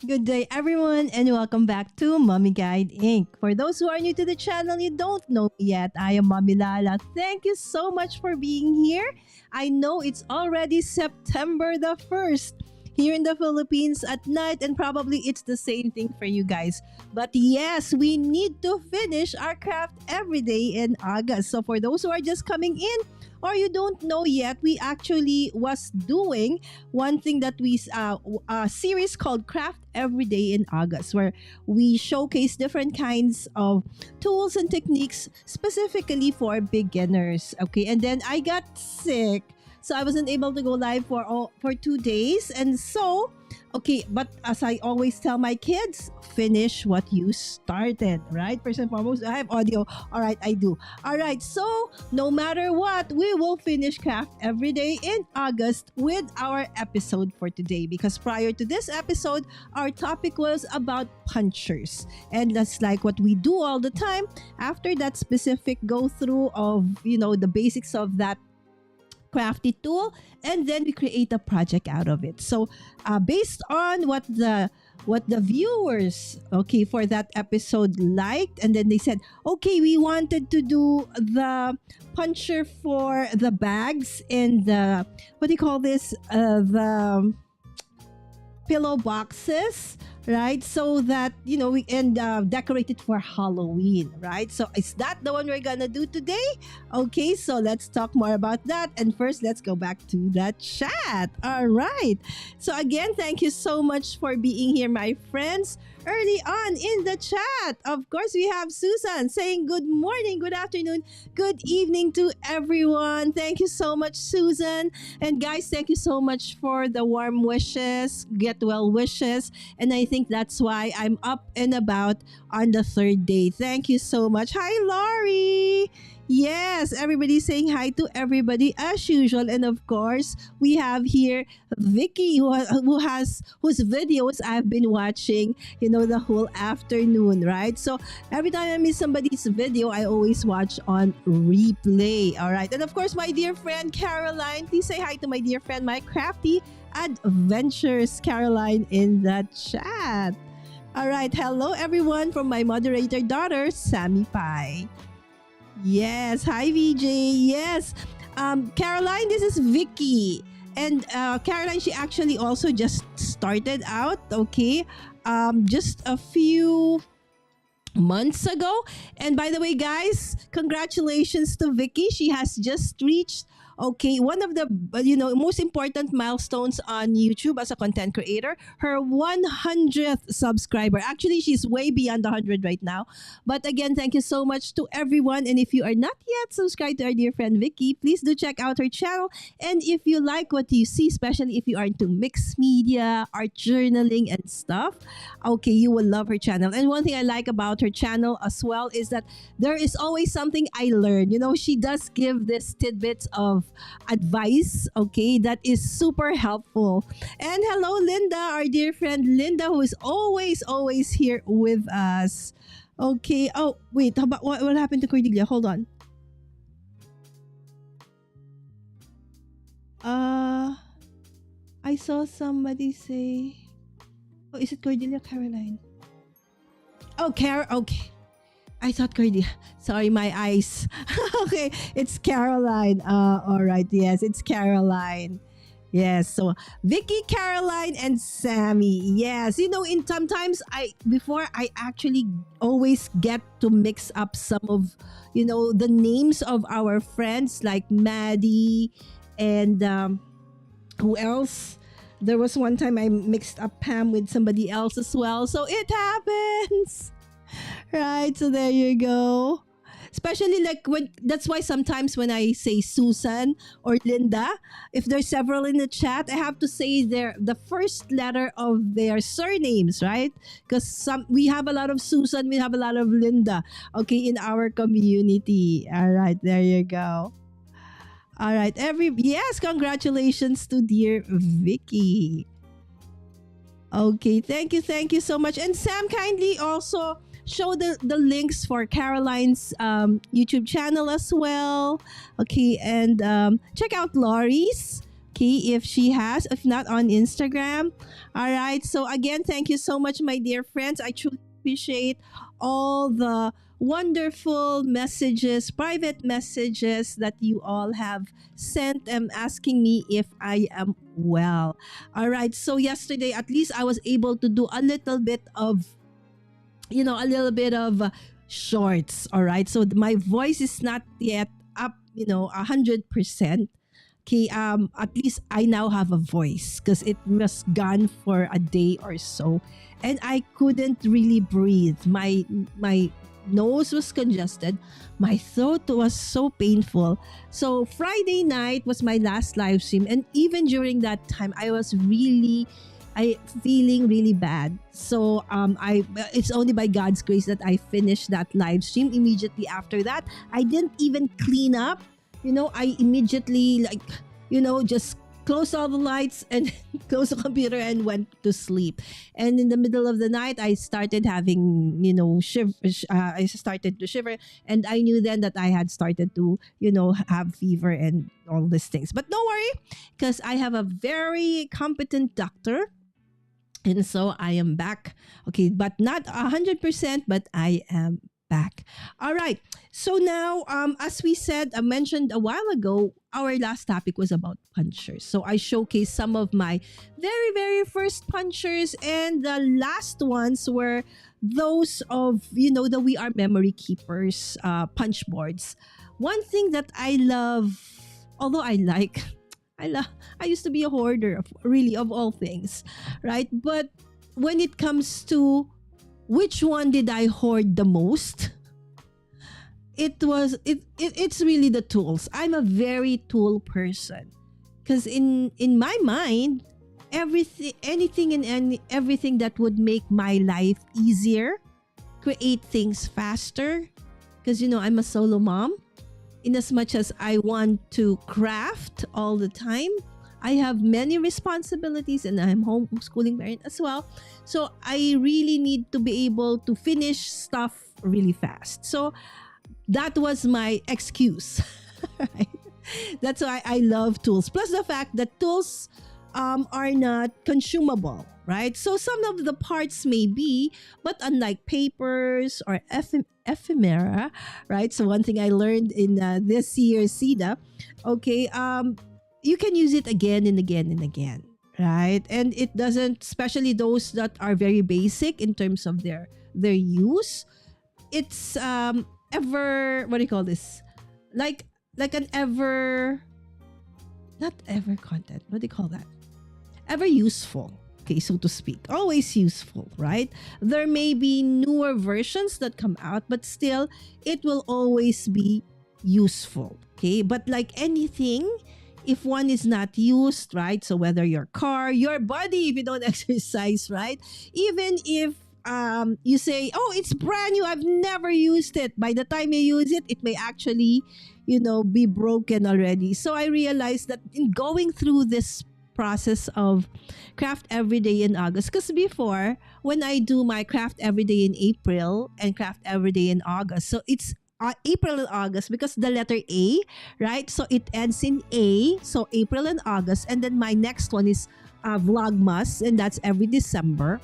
Good day, everyone, and welcome back to Mommy Guide Inc. For those who are new to the channel, you don't know me yet, I am Mommy Lala. Thank you so much for being here. I know it's already September the 1st here in the Philippines at night, and probably it's the same thing for you guys. But yes, we need to finish our craft every day in August. So for those who are just coming in, or you don't know yet, we actually was doing one thing that we a series called Craft Every Day in August, where we showcase different kinds of tools and techniques specifically for beginners. Okay, and then I got sick, so I wasn't able to go live for 2 days, and so okay, but as I always tell my kids, finish what you started, right? First and foremost, I have audio. All right, I do. All right, so no matter what, we will finish craft every day in August with our episode for today. Because prior to this episode, our topic was about punchers. And that's like what we do all the time. After that specific go through of, the basics of that crafty tool, and then we create a project out of it. So based on what the viewers, okay, for that episode liked, and then they said, okay, we wanted to do the puncher for the bags and the, what do you call this, the pillow boxes, right? So that, we can decorate it for Halloween, right? So is that the one we're gonna do today? Okay, so let's talk more about that. And first, let's go back to the chat. All right. So again, thank you so much for being here, my friends. Early on in the chat, of course, we have Susan saying good morning, good afternoon, good evening to everyone. Thank you so much, Susan. And guys, thank you so much for the warm wishes, get well wishes. And I think that's why I'm up and about on the third day. Thank you so much. Hi, Laurie. Yes, everybody saying hi to everybody as usual. And of course, we have here Vicky whose videos I've been watching, the whole afternoon, right? So every time I miss somebody's video, I always watch on replay. All right. And of course, my dear friend Caroline, please say hi to my dear friend, my crafty adventures, Caroline, in the chat. All right. Hello, everyone, from my moderator daughter, Sammy Pai. Yes. Hi, VJ. Yes. Caroline, this is Vicky. And Caroline, she actually also just started out, okay? Just a few months ago. And by the way, guys, congratulations to Vicky. She has just reached one of the most important milestones on YouTube as a content creator, her 100th subscriber. Actually, she's way beyond 100 right now. But again, thank you so much to everyone. And if you are not yet subscribed to our dear friend Vicky, please do check out her channel. And if you like what you see, especially if you are into mixed media, art journaling and stuff, okay, you will love her channel. And one thing I like about her channel as well is that there is always something I learn. She does give this tidbits of advice, okay, that is super helpful. And hello, Linda, our dear friend Linda, who is always here with us. Okay. Oh, wait. How about what happened to Cordelia? Hold on. I saw somebody say, oh, is it Cordelia, Caroline? Oh, okay. I thought Cordelia. Sorry, my eyes. Okay, it's Caroline. All right. Yes, it's Caroline. Yes. So Vicky, Caroline, and Sammy. Yes. In sometimes before I actually always get to mix up some of, the names of our friends like Maddie and who else? There was one time I mixed up Pam with somebody else as well. So it happens. Right, so there you go. Especially like that's why sometimes when I say Susan or Linda, if there's several in the chat, I have to say the first letter of their surnames, right? Because we have a lot of Susan, we have a lot of Linda, okay, in our community. All right, there you go. All right, yes, congratulations to dear Vicky. Okay, thank you so much. And Sam, kindly also show the links for Caroline's YouTube channel as well. Okay, and check out Laurie's. Okay, if she has, if not on Instagram. All right. So again, thank you so much, my dear friends. I truly appreciate all the wonderful messages, private messages that you all have sent asking me if I am well. All right. So yesterday, at least I was able to do a little bit of, a little bit of shorts. All right. So my voice is not yet up, 100%. Okay, at least I now have a voice because it was gone for a day or so, and I couldn't really breathe. My nose was congested, my throat was so painful. So Friday night was my last live stream, and even during that time, I feeling really bad. So I it's only by God's grace that I finished that live stream. Immediately after that, I didn't even clean up. I immediately just closed all the lights and closed the computer and went to sleep. And in the middle of the night, I started having, I started to shiver, and I knew then that I had started to, have fever and all these things. But don't worry, because I have a very competent doctor. And so I am back. Okay, but not 100%, but I am back. All right. So now, as we said, I mentioned a while ago, our last topic was about punchers. So I showcased some of my very, very first punchers, and the last ones were those of, the We Are Memory Keepers punch boards. One thing that I love, although I used to be a hoarder of all things, right? But when it comes to which one did I hoard the most, it's really the tools. I'm a very tool person because in my mind, everything that would make my life easier, create things faster, because I'm a solo mom. In as much as I want to craft all the time, I have many responsibilities, and I'm homeschooling parent as well. So I really need to be able to finish stuff really fast. So that was my excuse. Right? That's why I love tools. Plus the fact that tools are not consumable, right? So some of the parts may be, but unlike papers or ephemera, right? So one thing I learned in this year's SIDA, okay, you can use it again and again and again, right? And it doesn't, especially those that are very basic in terms of their use. It's ever, what do you call this? Like an ever, not ever content. What do you call that? Ever useful. Okay, so to speak. Always useful, right? There may be newer versions that come out, but still, it will always be useful. Okay, but like anything, if one is not used, right? So whether your car, your body, if you don't exercise, right? Even if you say, oh, it's brand new, I've never used it. By the time you use it, it may actually, be broken already. So I realized that in going through this process of craft every day in August, because before, when I do my craft every day in April and craft every day in August, so it's April and August because the letter A, right? So it ends in A, so April and August, and then my next one is Vlogmas, and that's every December.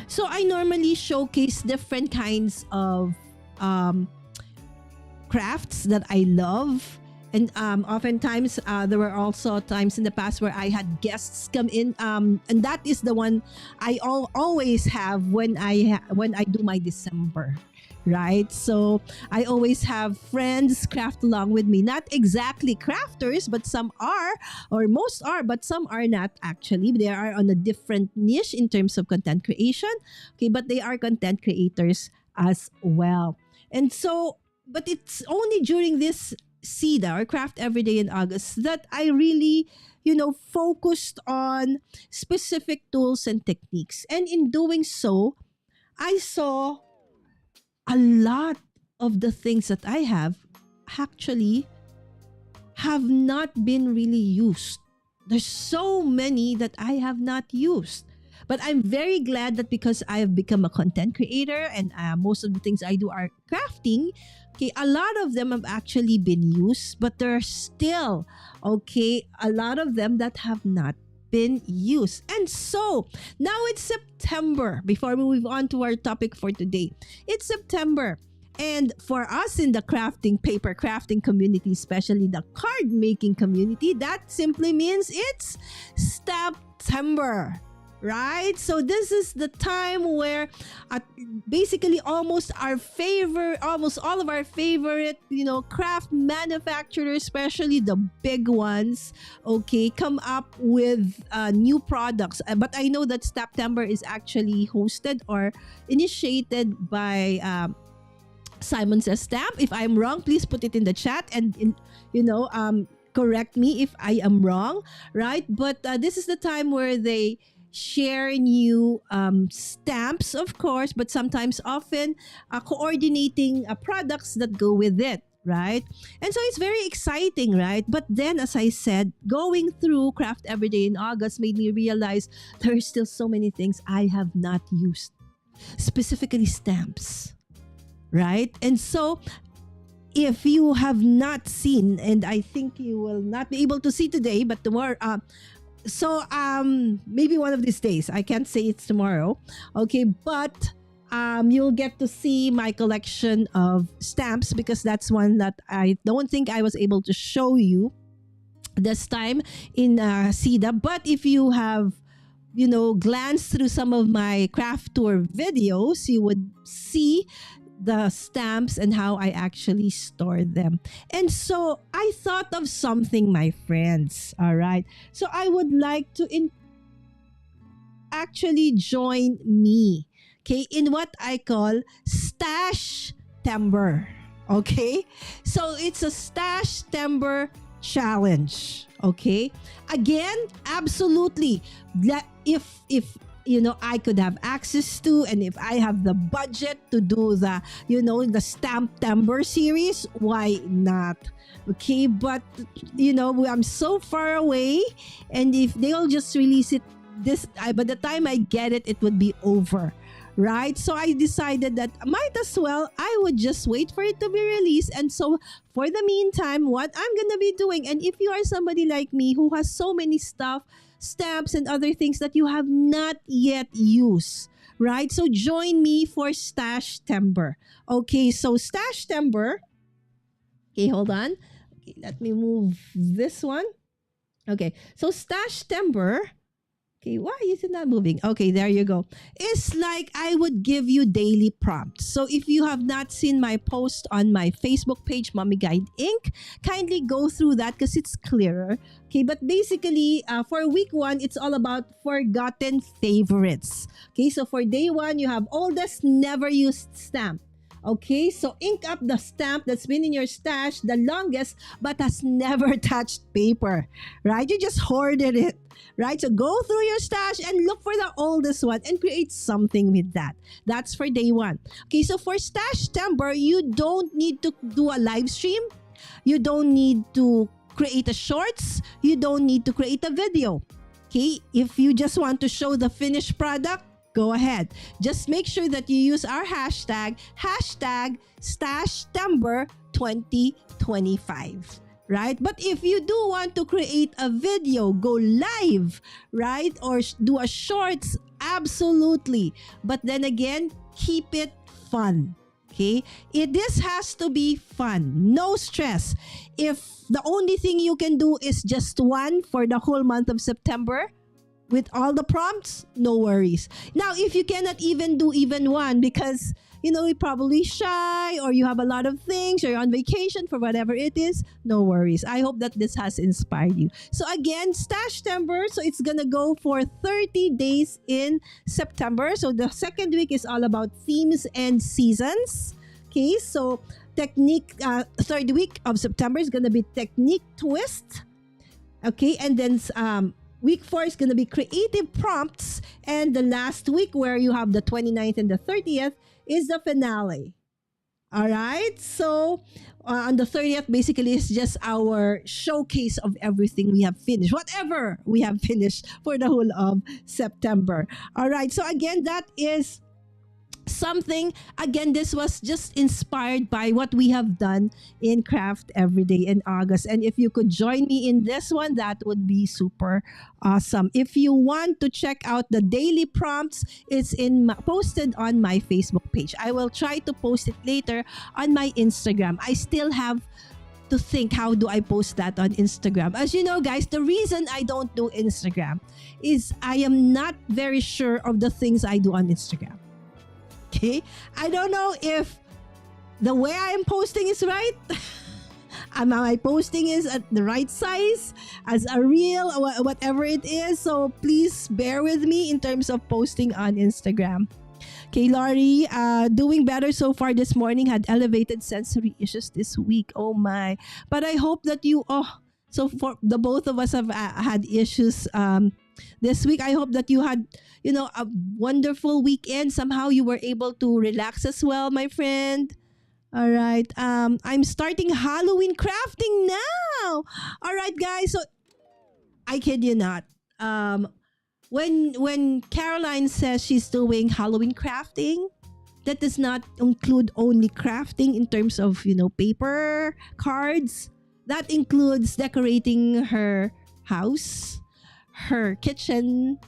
So I normally showcase different kinds of crafts that I love. And oftentimes, there were also times in the past where I had guests come in, and that is the one I always have when I do my December, right? So I always have friends craft along with me. Not exactly crafters, but some are, or most are, but some are not actually. They are on a different niche in terms of content creation. Okay, but they are content creators as well. And so, but it's only during this SIDA or Craft Everyday in August that I really, focused on specific tools and techniques. And in doing so, I saw a lot of the things that I have actually have not been really used. There's so many that I have not used. But I'm very glad that because I have become a content creator and most of the things I do are crafting. Okay, a lot of them have actually been used, but there are still, okay, a lot of them that have not been used. And so now it's September. Before we move on to our topic for today, it's September. And for us in the crafting, paper crafting community, especially the card making community, that simply means it's STASH-TEMBER, right? So this is the time where basically almost all of our favorite, craft manufacturers, especially the big ones, okay, come up with new products. But I know that STASH-TEMBER is actually hosted or initiated by Simon Says Stamp. If I'm wrong, please put it in the chat and correct me if I am wrong, right? But this is the time where they share new stamps, of course, but sometimes often coordinating products that go with it, right? And so it's very exciting, right? But then, as I said, going through Craft Everyday in August made me realize there are still so many things I have not used, specifically stamps, right? And so if you have not seen, and I think you will not be able to see today, but tomorrow, maybe one of these days, I can't say it's tomorrow, okay, but you'll get to see my collection of stamps, because that's one that I don't think I was able to show you this time in SIDA. But if you have glanced through some of my craft tour videos, you would see the stamps and how I actually store them. And so I thought of something, my friends. All right. So I would like to actually join me, okay, in what I call STASH-TEMBER. Okay. So it's a STASH-TEMBER challenge. Okay. Again, absolutely. If I could have access to, and if I have the budget to do the STAMP-TEMBER series, why not? Okay, but I'm so far away, and if they'll just release it by the time I get it, it would be over. Right? So I decided that might as well, I would just wait for it to be released. And so for the meantime, what I'm going to be doing, and if you are somebody like me who has so many stuff, stamps and other things that you have not yet used, right? So join me for STASH-TEMBER. Okay, so STASH-TEMBER. Okay, hold on. Okay, let me move this one. Okay, so STASH-TEMBER. Okay, why is it not moving? Okay, there you go. It's like I would give you daily prompts. So if you have not seen my post on my Facebook page, Mommy Guide Inc., kindly go through that because it's clearer. Okay, but basically, for week 1, it's all about forgotten favorites. Okay, so for day 1, you have oldest never used stamp. Okay, so ink up the stamp that's been in your stash the longest but has never touched paper, right? You just hoarded it, right? So go through your stash and look for the oldest one and create something with that. That's for day 1. Okay, so for STASH-TEMBER, you don't need to do a live stream. You don't need to create a shorts. You don't need to create a video. Okay, if you just want to show the finished product, go ahead. Just make sure that you use our hashtag STASH-TEMBER 2025. Right? But if you do want to create a video, go live, right? Or do a shorts, absolutely. But then again, keep it fun. Okay? This has to be fun. No stress. If the only thing you can do is just one for the whole month of September, with all the prompts, no worries. Now, if you cannot even do even one because, you're probably shy or you have a lot of things or you're on vacation for whatever it is, no worries. I hope that this has inspired you. So again, STASH-TEMBER. So it's going to go for 30 days in September. So the second week is all about themes and seasons. Okay, so third week of September is going to be technique twist. Okay, and then week 4 is going to be creative prompts. And the last week where you have the 29th and the 30th is the finale. All right. So on the 30th, basically, is just our showcase of everything we have finished, whatever we have finished for the whole of September. All right. So again, that is something. Again, this was just inspired by what we have done in craft every day in August, and if you could join me in this one, that would be super awesome. If you want to check out the daily prompts, it's posted on my Facebook page. I will try to post it later on my Instagram. I still have to think, how do I post that on Instagram? As you know, guys, the reason I don't do Instagram is I am not very sure of the things I do on Instagram. Okay, I don't know if the way I am posting is right. Am I posting is at the right size as a reel or whatever it is? So please bear with me in terms of posting on Instagram. Okay, Laurie, doing better so far this morning. Had elevated sensory issues this week. Oh my! But I hope that so for the both of us have had issues this week. I hope that you had, a wonderful weekend. Somehow you were able to relax as well, my friend. All right. I'm starting Halloween crafting now. All right, guys. So I kid you not. When Caroline says she's doing Halloween crafting, that does not include only crafting in terms of, paper, cards. That includes decorating her house, her kitchen,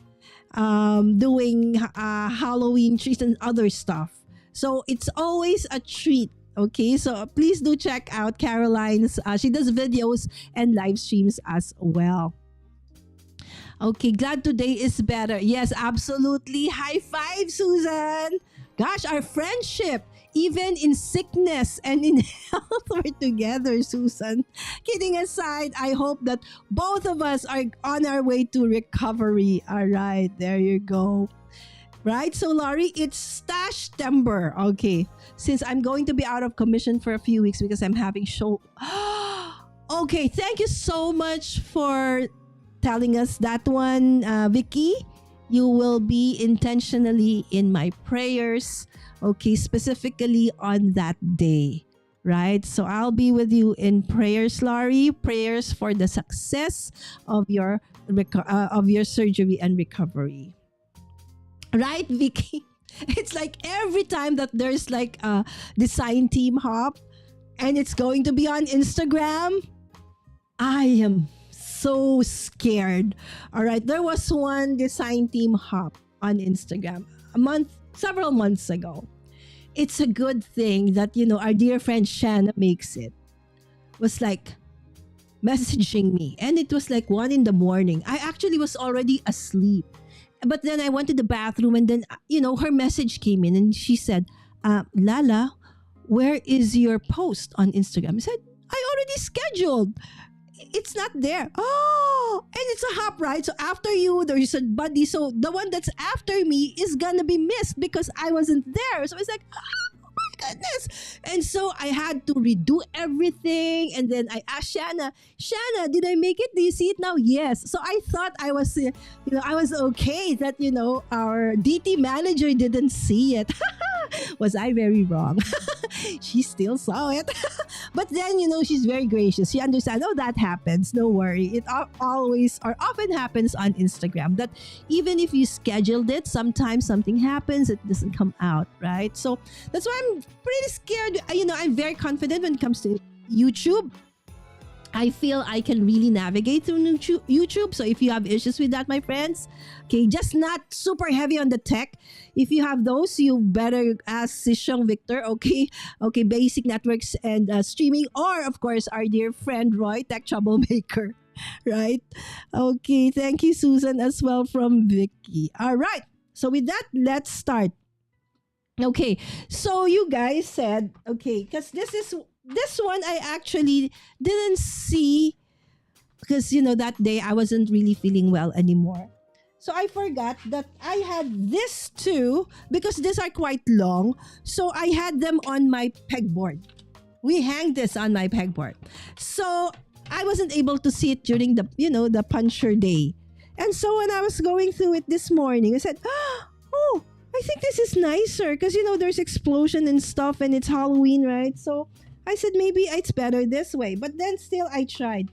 doing Halloween trees and other stuff. So it's always a treat. Okay, so please do check out Caroline's. She does videos and live streams as well. Okay, glad today is better. Yes, absolutely. High five, Susan. Gosh, our friendship, even in sickness and in health, we're together, Susan. Kidding aside, I hope that both of us are on our way to recovery. All right, there you go. Right, so Laurie, it's STASH-TEMBER. Okay, since I'm going to be out of commission for a few weeks because I'm having show. Okay, thank you so much for telling us that one, Vicky. You will be intentionally in my prayers, okay, specifically on that day, right? So I'll be with you in prayers, Laurie. Prayers for the success of your surgery and recovery, right, Vicky? It's like every time that there's like a design team hop and it's going to be on Instagram, I am so scared. All right, there was one design team hop on Instagram several months ago. It's a good thing that our dear friend Shanna makes it. Was like messaging me, and it was like 1 a.m. I actually was already asleep, but then I went to the bathroom, and then her message came in, and she said, "Lala, where is your post on Instagram?" I said, "I already scheduled. It's not there." Oh, and it's a hop, right? So after you, there's a buddy. So the one that's after me is gonna be missed because I wasn't there. So it's like, oh my goodness. And so I had to redo everything. And then I asked Shanna, did I make it? Do you see it now? Yes. So I thought I was, I was okay that, our DT manager didn't see it. Was I very wrong? She still saw it. But then, she's very gracious. She understands, oh, that happens. Don't worry. It always or often happens on Instagram that even if you scheduled it, sometimes something happens, it doesn't come out, right? So that's why I'm pretty scared. I'm very confident when it comes to YouTube. I feel I can really navigate through YouTube. So if you have issues with that, my friends, okay, just not super heavy on the tech. If you have those, you better ask Sishong Victor, okay? Okay, basic networks and streaming, or of course, our dear friend Roy, tech troublemaker, right? Okay, thank you, Susan, as well from Vicky. All right, so with that, let's start. Okay, so you guys said, okay, because this one I actually didn't see because, that day I wasn't really feeling well anymore. So I forgot that I had this too because these are quite long. So I had them on my pegboard. We hang this on my pegboard. So I wasn't able to see it during the puncher day. And so when I was going through it this morning, I said, oh, I I think this is nicer because, there's explosion and stuff and it's Halloween, right? So I said, maybe it's better this way. But then still, I tried.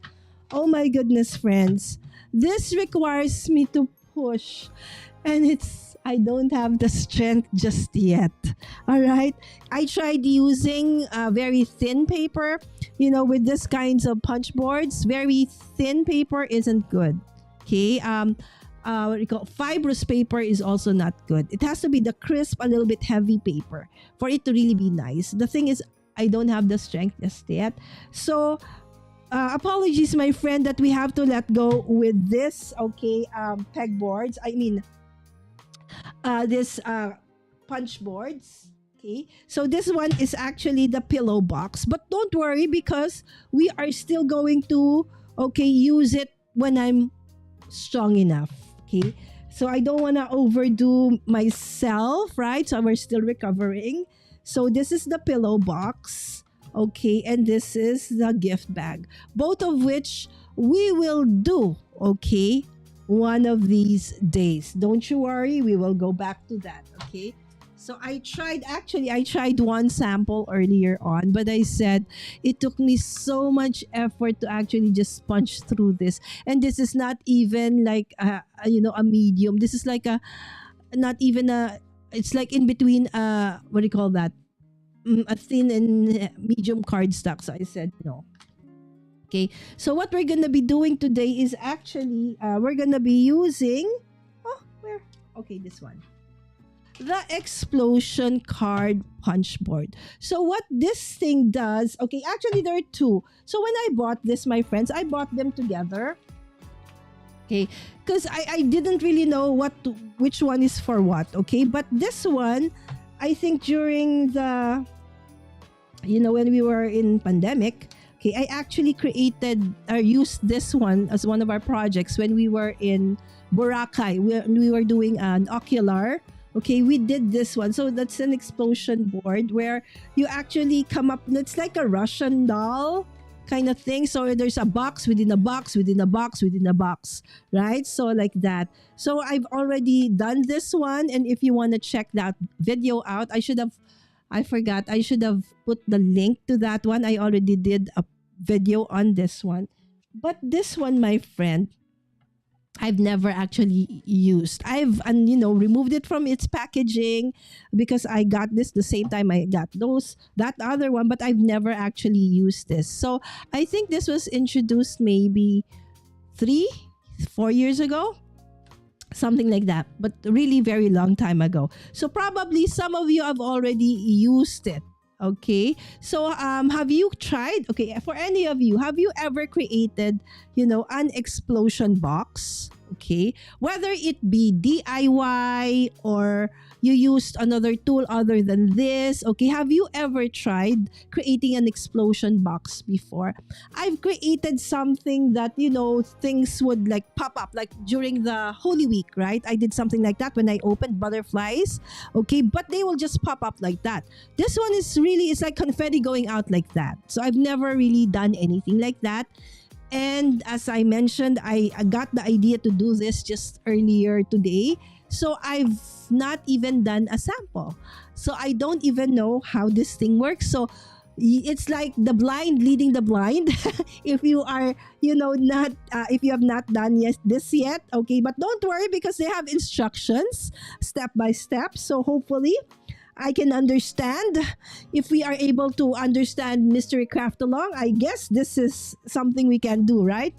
Oh my goodness, friends. This requires me to push. And I don't have the strength just yet. All right. I tried using very thin paper, with this kinds of punch boards. Very thin paper isn't good. Okay. What do you call fibrous paper is also not good. It has to be the crisp, a little bit heavy paper for it to really be nice. The thing is, I don't have the strength just yet. So, apologies, my friend, that we have to let go with this. Okay, pegboards. I mean, this punch boards. Okay, so this one is actually the pillow box, but don't worry because we are still going to use it when I'm strong enough. Okay, so I don't want to overdo myself, right? So we're still recovering. So this is the pillow box, okay, and this is the gift bag, both of which we will do, okay, one of these days. Don't you worry, we will go back to that, okay? So I tried one sample earlier on, but I said it took me so much effort to actually just punch through this. And this is not even like a medium. This is like not even it's like in between what do you call that? A thin and medium cardstock. So I said no. Okay. So what we're gonna be doing today is actually we're gonna be using this one, the explosion card punch board. So what this thing does, okay, actually there are two. So when I bought this, my friends, I bought them together. Okay, because I didn't really know which one is for what, okay? But this one, I think during the, when we were in pandemic, okay, I actually created or used this one as one of our projects when we were in Boracay. We were doing an ocular. Okay, we did this one. So that's an explosion board where you actually come up, it's like a Russian doll kind of thing. So there's a box within a box within a box within a box, right? So like that. So I've already done this one. And if you want to check that video out, I should have put the link to that one. I already did a video on this one. But this one, my friend, I've never actually used. I've removed it from its packaging because I got this the same time I got that other one, but I've never actually used this. So I think this was introduced maybe 3-4 years ago, something like that, but really very long time ago. So probably some of you have already used it. Okay, so have you tried? Okay, for any of you, have you ever created, an explosion box? Okay, whether it be DIY or you used another tool other than this. Okay, have you ever tried creating an explosion box before? I've created something that, things would like pop up, like during the Holy Week, right? I did something like that when I opened butterflies. Okay, but they will just pop up like that. This one is really, it's like confetti going out like that. So I've never really done anything like that. And as I mentioned, I got the idea to do this just earlier today. So I've not even done a sample. So I don't even know how this thing works. So it's like the blind leading the blind. If you are, not, if you have not done this yet, okay. But don't worry because they have instructions step by step. So hopefully I can understand. If we are able to understand Mystery Craft Along, I guess this is something we can do, right?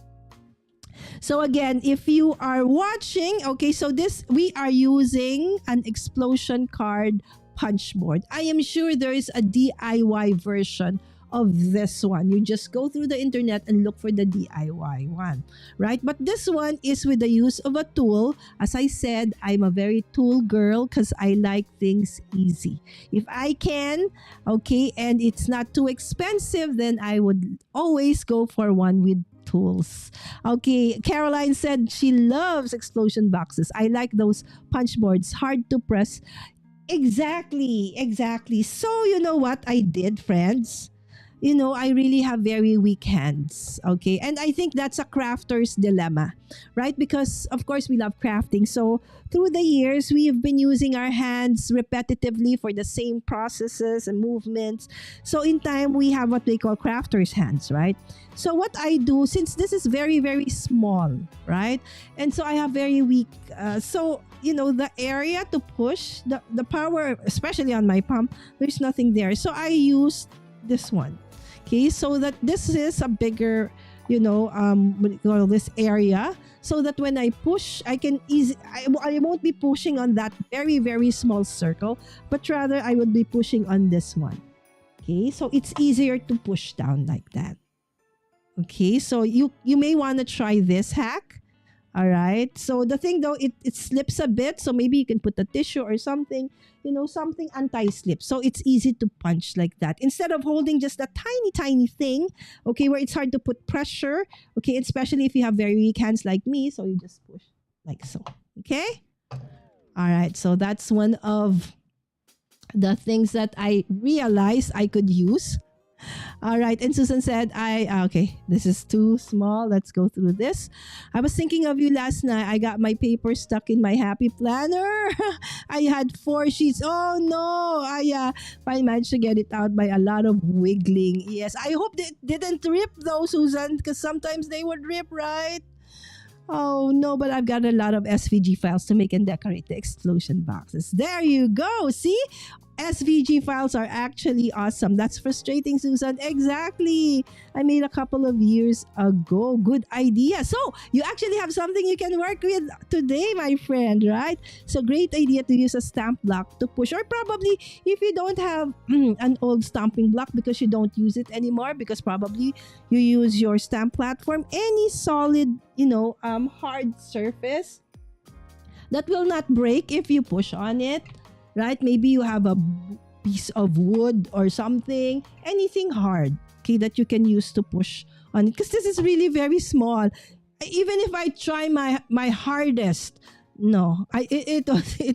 So again, if you are watching, okay, so we are using an explosion card punch board. I am sure there is a DIY version of this one. You just go through the internet and look for the DIY one, right? But this one is with the use of a tool. As I said, I'm a very tool girl because I like things easy. If I can, okay, and it's not too expensive, then I would always go for one with tools. Okay, Caroline said she loves explosion boxes. I like those punch boards, hard to press. Exactly. So you know what I did, friends? I really have very weak hands. Okay. And I think that's a crafter's dilemma, right? Because, of course, we love crafting. So, through the years, we have been using our hands repetitively for the same processes and movements. So, in time, we have what we call crafter's hands, right? So, what I do, since this is very, very small, right? And so, I have very weak, the area to push, the power, especially on my palm, there's nothing there. So, I use this one. Okay, so that this is a bigger, what do you call this area, so that when I push, I won't be pushing on that very, very small circle, but rather I would be pushing on this one. Okay, so it's easier to push down like that. Okay, so you may want to try this hack. All right. So the thing though, it slips a bit. So maybe you can put a tissue or something, something anti-slip. So it's easy to punch like that. Instead of holding just a tiny, tiny thing, okay, where it's hard to put pressure, okay, especially if you have very weak hands like me. So you just push like so. Okay. All right. So that's one of the things that I realized I could use. All right. And Susan said, okay, this is too small. Let's go through this. I was thinking of you last night. I got my paper stuck in my happy planner. I had 4 sheets. Oh no. I managed to get it out by a lot of wiggling. Yes. I hope it didn't rip though, Susan, because sometimes they would rip, right? Oh no, but I've got a lot of SVG files to make and decorate the explosion boxes. There you go. See? SVG files are actually awesome. That's frustrating, Susan. Exactly. I made a couple of years ago. Good idea. So you actually have something you can work with today, my friend, right? So great idea to use a stamp block to push, or probably if you don't have an old stamping block because you don't use it anymore, because probably you use your stamp platform, any solid, hard surface that will not break if you push on it. Right? Maybe you have a piece of wood or something, anything hard, okay, that you can use to push on it. Because this is really very small. Even if I try my hardest, no, it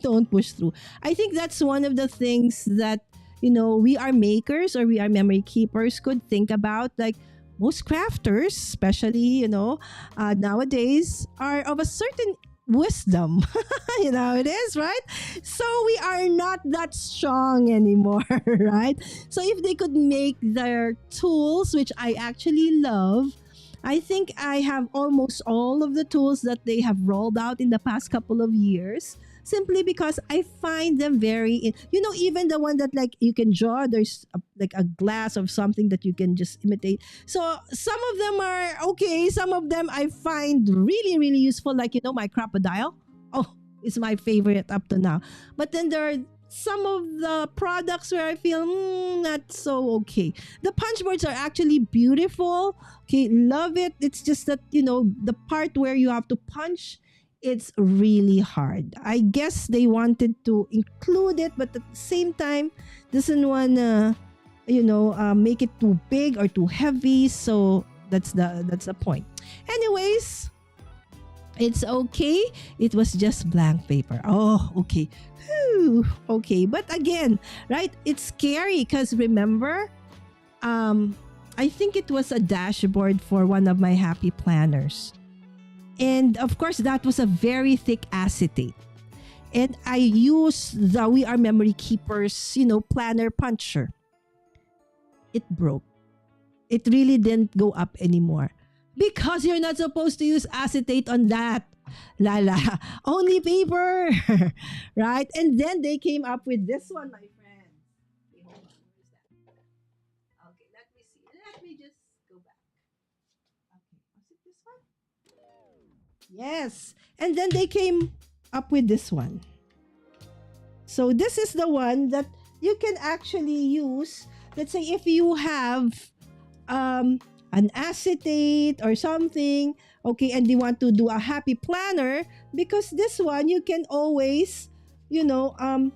don't push through. I think that's one of the things that, we are makers or we are memory keepers could think about. Like most crafters, especially, nowadays, are of a certain wisdom. You know how it is, right? So we are not that strong anymore, right? So if they could make their tools, which I actually love, I think I have almost all of the tools that they have rolled out in the past couple of years, simply because I find them very, even the one that like you can draw, there's like a glass of something that you can just imitate. So some of them are okay. Some of them I find really, really useful, like, my crocodile. Oh, it's my favorite up to now. But then there are some of the products where I feel not so okay. The punch boards are actually beautiful. Okay, love it. It's just that, the part where you have to punch, it's really hard. I guess they wanted to include it, but at the same time, doesn't want to, make it too big or too heavy. So that's the point. Anyways, it's okay. It was just blank paper. Oh, okay. Whew. Okay, but again, right? It's scary because remember, I think it was a dashboard for one of my happy planners. And of course, that was a very thick acetate. And I used the We Are Memory Keepers, planner puncher. It broke. It really didn't go up anymore. Because you're not supposed to use acetate on that. Lala. Only paper. Right? And then they came up with this one, my friend. Okay, hold on. Where's that? Okay, let me see. Let me just go back. Okay, was it this one? Yes. And then they came up with this one. So this is the one that you can actually use. Let's say if you have an acetate or something, okay, and you want to do a happy planner, because this one you can always, even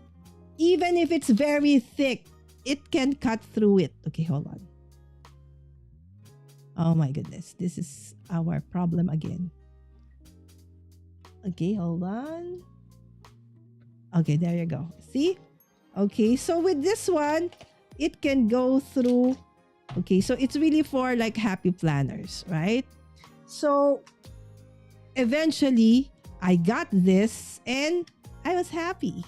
if it's very thick, it can cut through it. Okay, hold on. Oh my goodness, this is our problem again. Okay, hold on. Okay, there you go. See? Okay, so with this one, it can go through Okay, so it's really for like happy planners, right? So eventually I got this and I was happy,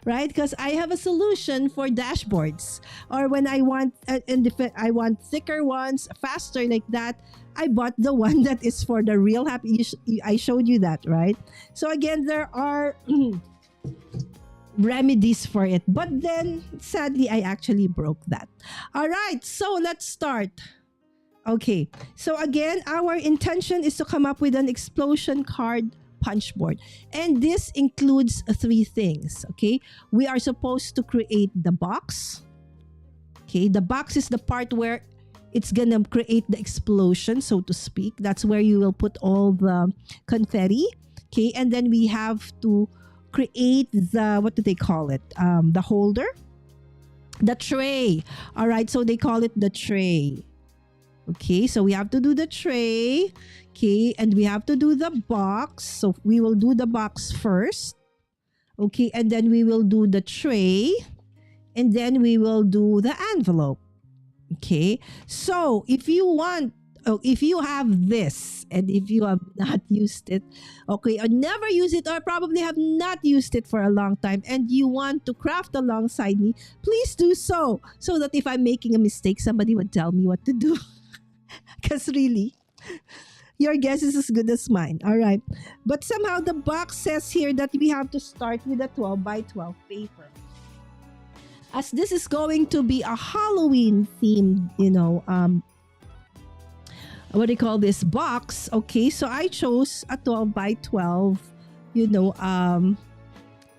right? Because I have a solution for dashboards, or when I want and if I want thicker ones, faster like that, I bought the one that is for the real happy. I showed you that, right? So again, there are remedies for it, but then sadly I actually broke that. All right, so let's start. Okay, so again, our intention is to come up with an explosion card punch board. And this includes three things, okay? We are supposed to create the box. Okay, the box is the part where it's gonna create the explosion, so to speak. That's where you will put all the confetti. Okay, and then we have to create the, what do they call it? The holder, the tray. All right, so they call it the tray. Okay, so we have to do the tray. Okay, and we have to do the box. So we will do the box first. Okay, and then we will do the tray. And then we will do the envelope. Okay, so if you want, if you have this and if you have not used it, okay, or never use it, or probably have not used it for a long time, and you want to craft alongside me, please do so that if I'm making a mistake, somebody would tell me what to do. Because really, your guess is as good as mine. All right. But somehow the box says here that we have to start with a 12 by 12 paper. As this is going to be a Halloween themed, what do you call this, box? Okay, so I chose a 12 by 12,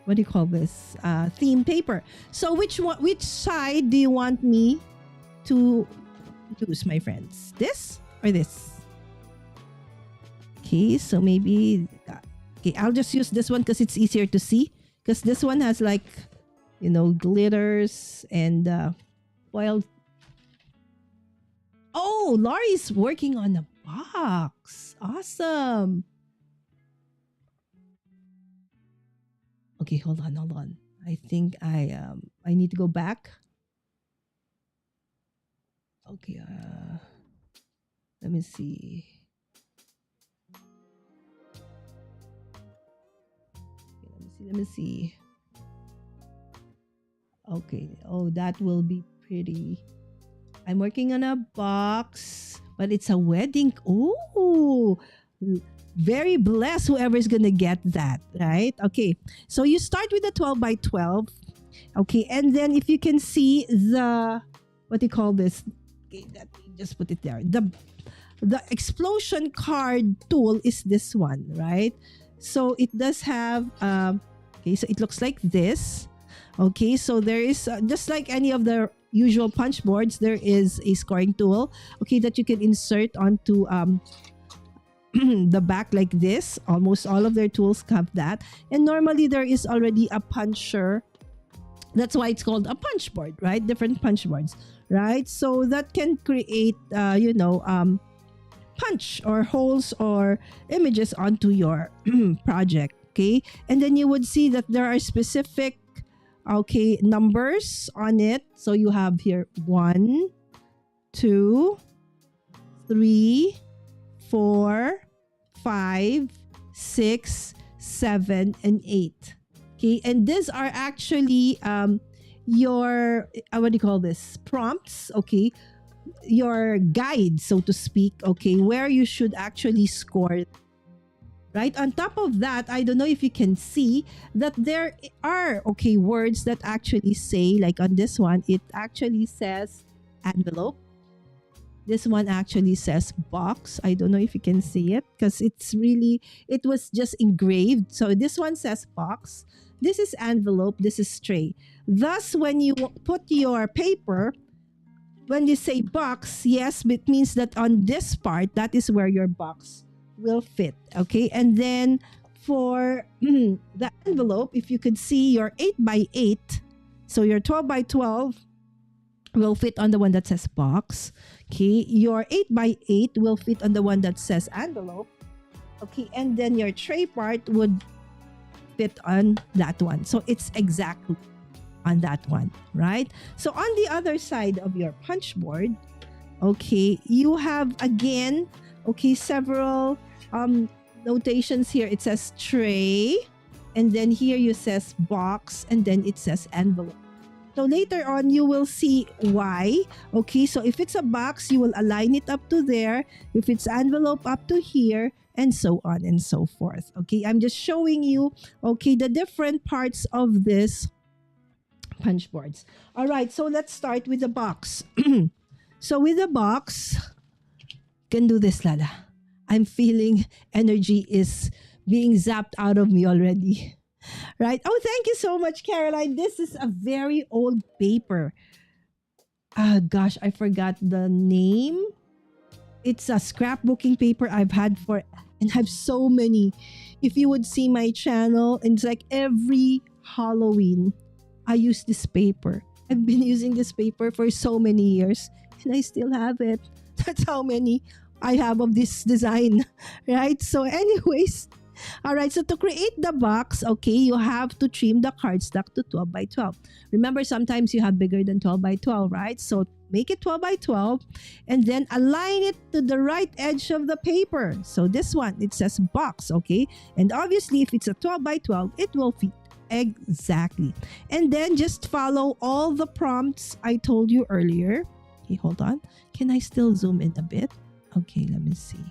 what do you call this, theme paper. So which side do you want me to use, my friends? This or this? Okay, so maybe, okay, I'll just use this one because it's easier to see, because this one has like, glitters and foil. Oh, Laurie's working on a box. Awesome. Okay, hold on. I think I need to go back. Okay, let me see. Let me see. Okay. Oh, that will be pretty. I'm working on a box, but it's a wedding. Oh, very blessed whoever's gonna get that, right? Okay. So you start with the 12 by 12. Okay, and then if you can see the, what do you call this? Okay, just put it there. The explosion card tool is this one, right? So it does have okay, so it looks like this. Okay, so there is just like any of the usual punch boards, there is a scoring tool, okay, that you can insert onto the back like this. Almost all of their tools have that, and normally there is already a puncher. That's why it's called a punch board, right? Different punch boards, right? So that can create punch or holes or images onto your project. Okay, and then you would see that there are specific numbers on it. So you have here 1, 2, 3, 4, 5, 6, 7, and 8. Okay, and these are actually your what do you call this, prompts, okay, your guide, so to speak, okay, where you should actually score. Right on top of that, I don't know if you can see that there are words that actually say, like on this one, it actually says envelope. This one actually says box. I don't know if you can see it because it was just engraved. So this one says box. This is envelope. This is tray. Thus, when you put your paper, when you say box, yes, it means that on this part, that is where your box will fit. Okay, and then for the envelope, if you could see your 8 by 8, so your 12 by 12 will fit on the one that says box. Okay, your 8 by 8 will fit on the one that says envelope. Okay, and then your tray part would fit on that one. So it's exactly on that one, right? So on the other side of your punch board, Okay, you have again, okay, several notations here. It says tray, and then here you says box, and then it says envelope. So later on, you will see why. Okay, so if it's a box, you will align it up to there. If it's envelope, up to here, and so on and so forth. Okay, I'm just showing you, okay, the different parts of this punch boards. All right, so let's start with the box. So with the box, can do this, Lala. I'm feeling energy is being zapped out of me already. Right? Oh, thank you so much, Caroline. This is a very old paper. Gosh, I forgot the name. It's a scrapbooking paper I've had for, and I have so many. If you would see my channel, it's like every Halloween, I use this paper. I've been using this paper for so many years, and I still have it. That's how many I have of this design, right? So anyways, all right, so to create the box, okay, you have to trim the cardstock to 12 by 12. Remember, sometimes you have bigger than 12 by 12, right? So make it 12 by 12 and then align it to the right edge of the paper. So this one, it says box, okay? And obviously, if it's a 12 by 12, it will fit exactly. And then just follow all the prompts I told you earlier. Okay, hold on. Can I still zoom in a bit? Okay, let me see.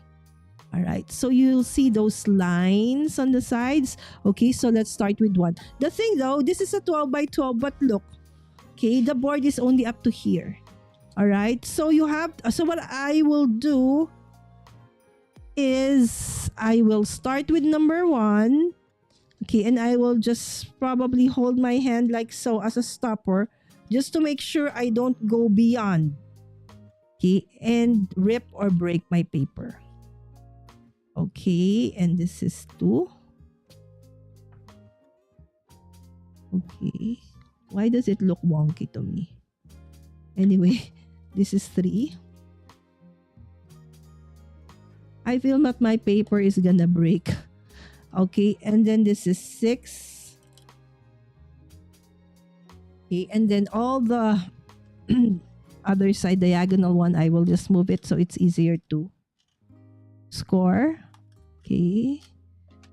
All right, so you'll see those lines on the sides. Okay, so let's start with one. The thing though, this is a 12 by 12, but look, okay, the board is only up to here. All right, so you have, so what I will do is I will start with number 1. Okay, and I will just probably hold my hand like so as a stopper just to make sure I don't go beyond. Okay, and rip or break my paper. Okay, and this is 2. Okay, why does it look wonky to me? Anyway, this is 3. I feel that my paper is gonna break. Okay, and then this is 6. Okay, and then all the other side diagonal one, I will just move it so it's easier to score. Okay,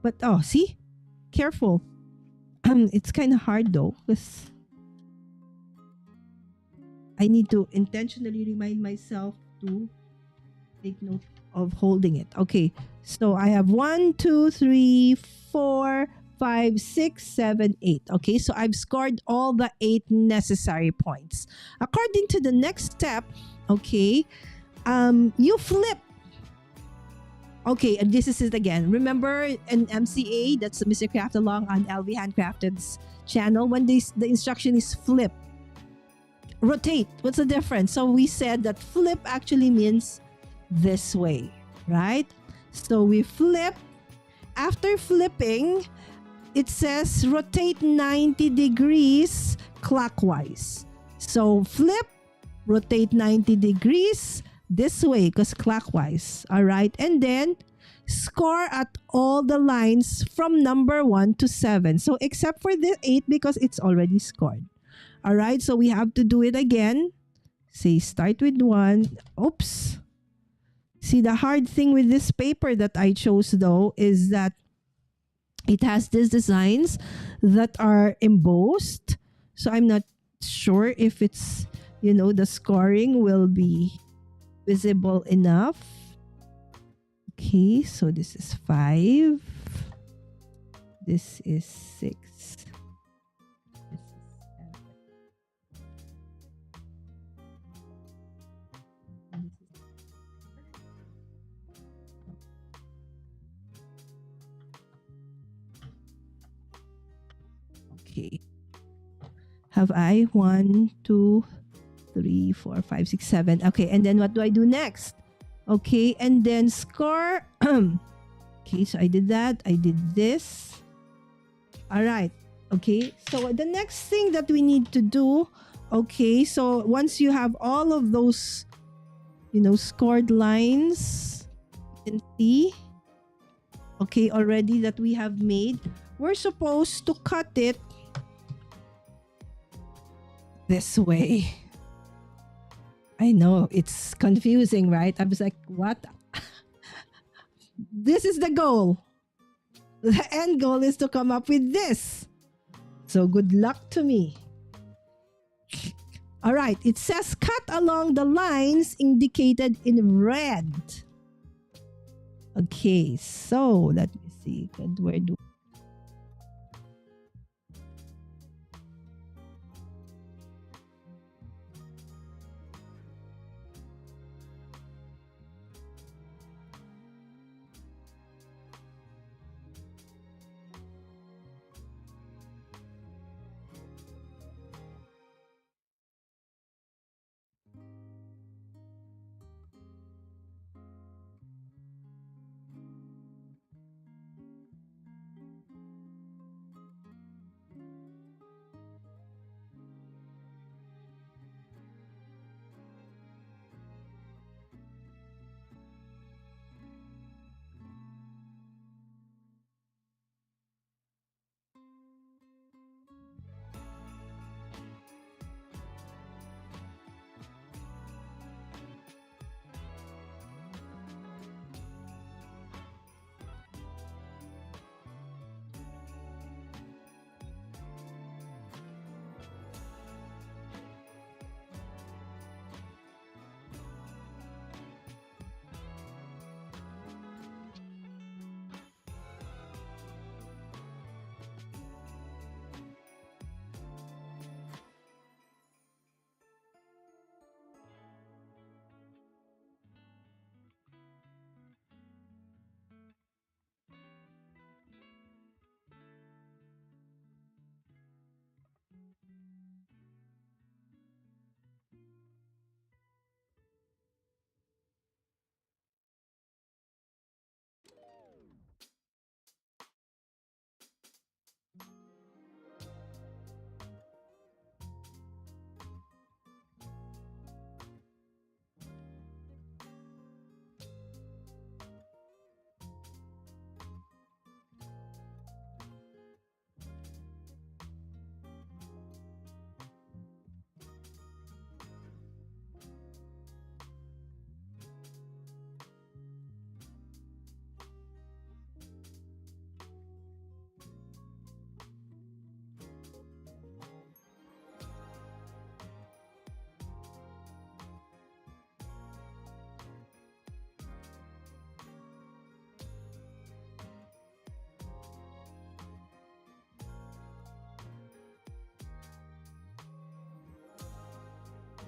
but oh, see, careful. It's kind of hard though because I need to intentionally remind myself to take note of holding it. Okay, so I have 1, 2, 3, 4, 5, 6, 7, 8. Okay, so I've scored all the 8 necessary points. According to the next step, okay, you flip. Okay, and this is it again. Remember in MCA, that's Mr. Craft Along on LV Handcrafted's channel, when the instruction is flip. Rotate. What's the difference? So we said that flip actually means this way, right? So we flip. After flipping, it says rotate 90 degrees clockwise. So flip, rotate 90 degrees this way because clockwise. All right. And then score at all the lines from number 1 to 7. So except for the 8 because it's already scored. All right. So we have to do it again. Say start with 1. Oops. See, the hard thing with this paper that I chose though is that it has these designs that are embossed. So I'm not sure if it's, you know, the scoring will be visible enough. Okay, so this is 5. This is 6. This is 7. Okay. Have I 1, 2, 3, 4, 5, 6, 7. Okay, and then what do I do next? Okay, and then score. Okay, so I did that. I did this. All right. Okay, so the next thing that we need to do, okay, so once you have all of those, you know, scored lines, you can see, okay, already that we have made, we're supposed to cut it this way. I know it's confusing, right? I was like, what? This is the goal. The end goal is to come up with this. So good luck to me. All right, it says cut along the lines indicated in red. Okay, so let me see. Where do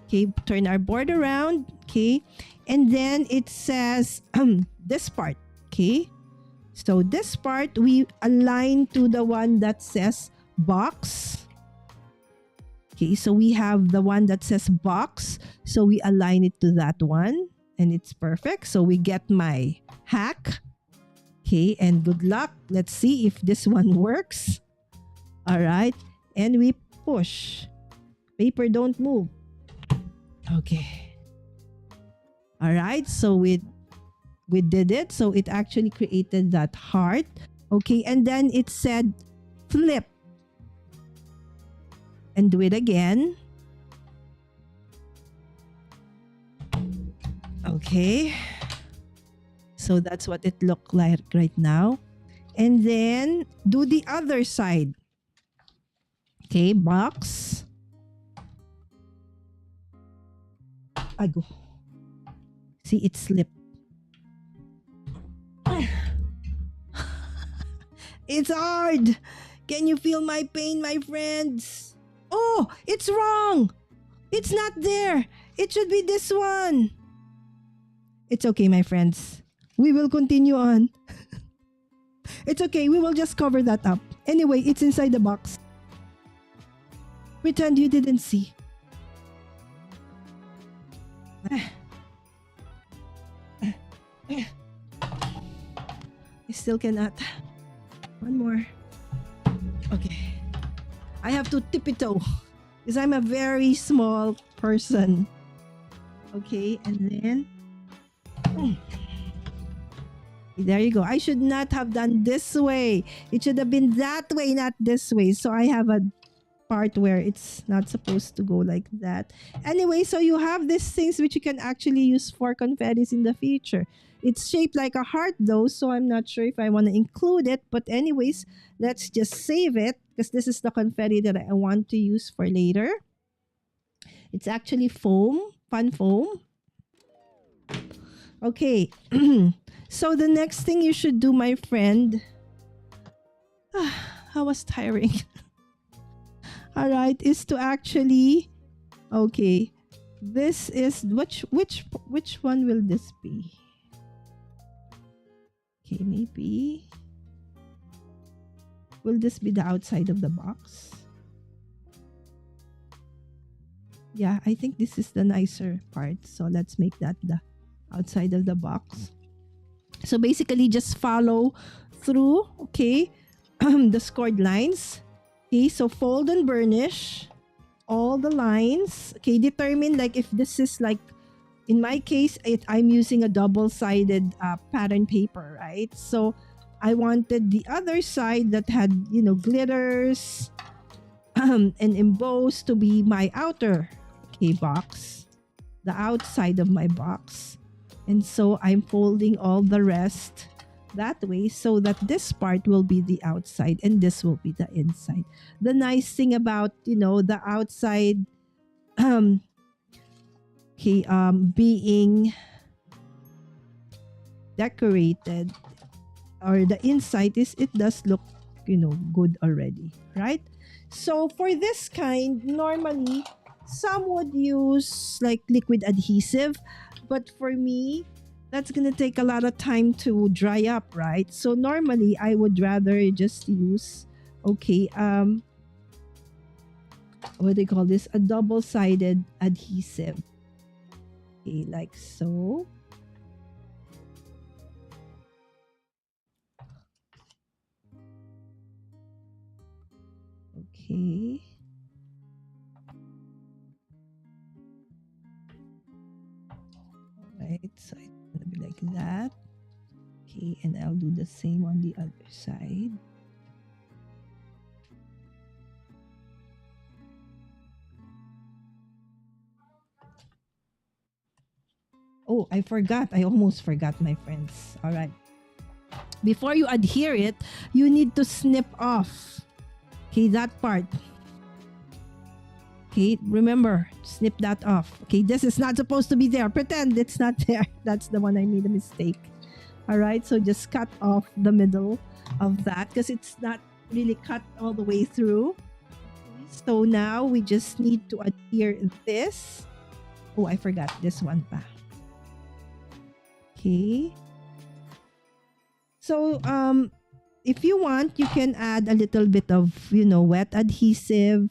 okay, turn our board around, okay, and then it says this part, okay. So this part we align to the one that says box. Okay, so we have the one that says box, so we align it to that one, and it's perfect. So we get my hack. Okay, and good luck. Let's see if this one works. All right, and we push. Paper, don't move. Okay. All right, so we did it. So it actually created that heart. Okay, and then it said flip. And do it again. Okay. So that's what it looked like right now. And then do the other side. Okay, box. I go. See, it slipped. It's hard. Can you feel my pain, my friends? Oh, it's wrong. It's not there. It should be this one. It's okay, my friends. We will continue on. It's okay. We will just cover that up. Anyway, it's inside the box. Pretend you didn't see. I still cannot. One more. Okay. I have to tiptoe because I'm a very small person. Okay, and then there you go. I should not have done this way. It should have been that way, not this way. So I have a part where it's not supposed to go like that. Anyway, so you have these things which you can actually use for confettis in the future. It's shaped like a heart though, so I'm not sure if I want to include it. But anyways, let's just save it because this is the confetti that I want to use for later. It's actually foam, fun foam. Okay, so the next thing you should do, my friend, I was tiring. All right, is to actually, okay, this is, which one will this be? Okay, maybe, will this be the outside of the box? Yeah, I think this is the nicer part. So let's make that the outside of the box. So basically just follow through, okay, the scored lines. Okay, so fold and burnish all the lines. Okay, determine like if this is like, in my case, I'm using a double-sided pattern paper, right? So I wanted the other side that had, you know, glitters and embossed to be my outer, okay, box, the outside of my box. And so I'm folding all the rest that way so that this part will be the outside and this will be the inside. The nice thing about, you know, the outside being decorated, or the inside is, it does look, you know, good already, right? So for this kind, normally some would use like liquid adhesive, but for me, that's gonna take a lot of time to dry up, right? So normally I would rather just use, okay, what do they call this? A double-sided adhesive. Okay, like so. Okay. Right, so it's gonna be like that. Okay, and I'll do the same on the other side. Oh, I forgot. I almost forgot, my friends. All right. Before you adhere it, you need to snip off. Okay, that part. Okay, remember, snip that off. Okay, this is not supposed to be there. Pretend it's not there. That's the one I made a mistake. All right, so just cut off the middle of that because it's not really cut all the way through. So now we just need to adhere this. Oh, I forgot this one pa. Okay. So if you want, you can add a little bit of, you know, wet adhesive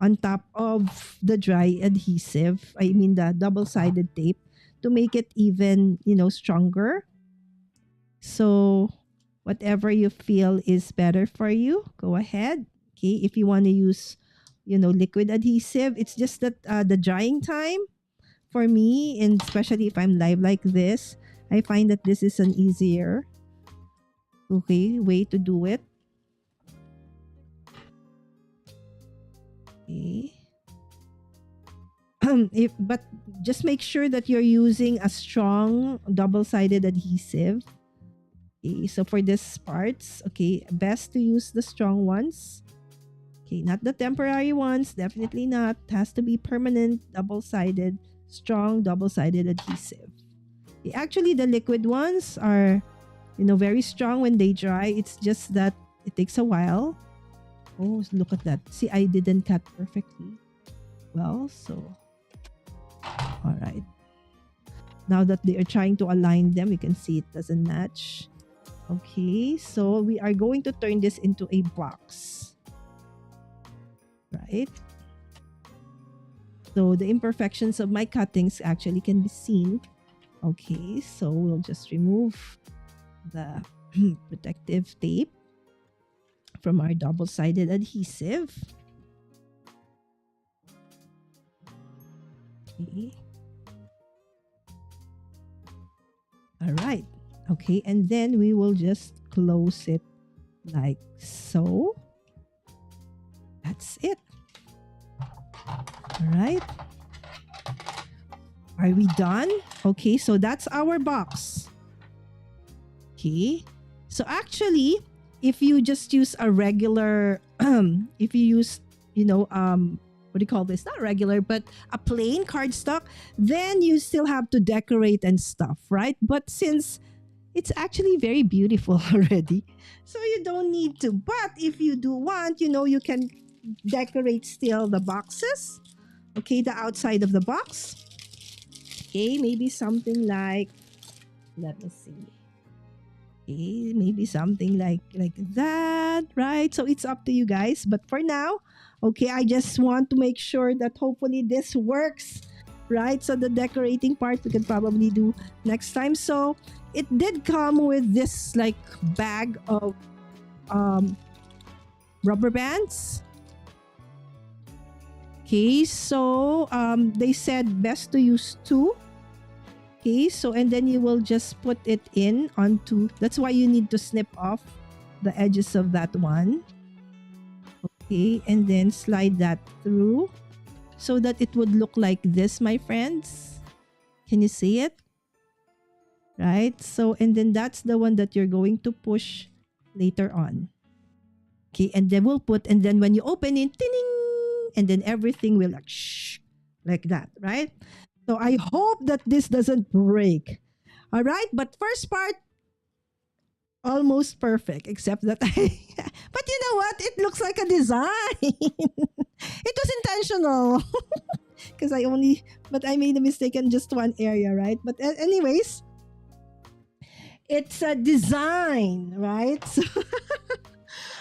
on top of the dry adhesive. I mean the double-sided tape, to make it even, you know, stronger. So whatever you feel is better for you, go ahead. Okay, if you want to use, you know, liquid adhesive, it's just that the drying time for me, and especially if I'm live like this, I find that this is an easier, okay, way to do it. Okay. But just make sure that you're using a strong double-sided adhesive. Okay, so for this parts, okay, best to use the strong ones. Okay, not the temporary ones, definitely not. It has to be permanent, double-sided, strong double-sided adhesive. Okay, actually, the liquid ones are, you know, very strong when they dry. It's just that it takes a while. Oh, look at that. See, I didn't cut perfectly well, so all right. Now that they are trying to align them, you can see it doesn't match. Okay, so we are going to turn this into a box, right? So the imperfections of my cuttings actually can be seen. Okay, so we'll just remove the protective tape from our double-sided adhesive. Okay. All right. Okay, and then we will just close it like so. That's it. All right. Are we done? Okay, so that's our box. Okay. So actually, if you just use a regular, if you use, what do you call this? Not regular, but a plain cardstock, then you still have to decorate and stuff, right? But since it's actually very beautiful already, so you don't need to. But if you do want, you can decorate still the boxes. Okay, the outside of the box. Okay, maybe something like, let me see. Okay, maybe something like that, right? So it's up to you guys. But for now, okay, I just want to make sure that hopefully this works, right? So the decorating part we can probably do next time. So it did come with this like bag of rubber bands. Okay, so they said best to use 2. Okay, so and then you will just put it in onto, that's why you need to snip off the edges of that one. Okay, and then slide that through so that it would look like this, my friends. Can you see it? Right? So, and then that's the one that you're going to push later on. Okay, and then we'll put, and then when you open it, ting, and then everything will like shh, like that, right? So I hope that this doesn't break. All right, but first part, almost perfect, except that but you know what? It looks like a design. It was intentional. Because but I made a mistake in just one area, right? But anyways, it's a design, right? So,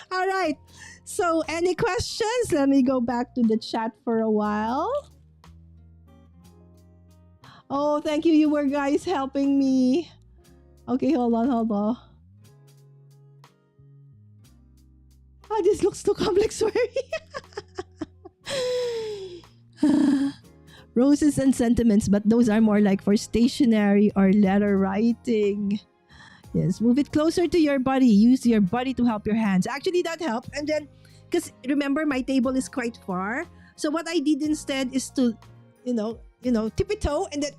all right. So any questions? Let me go back to the chat for a while. Oh, thank you. You were guys helping me. Okay, hold on. Oh, this looks too complex for me. Roses and sentiments, but those are more like for stationery or letter writing. Yes, move it closer to your body. Use your body to help your hands. Actually, that helped. And then, because remember, my table is quite far. So what I did instead is to, tippy toe, and then,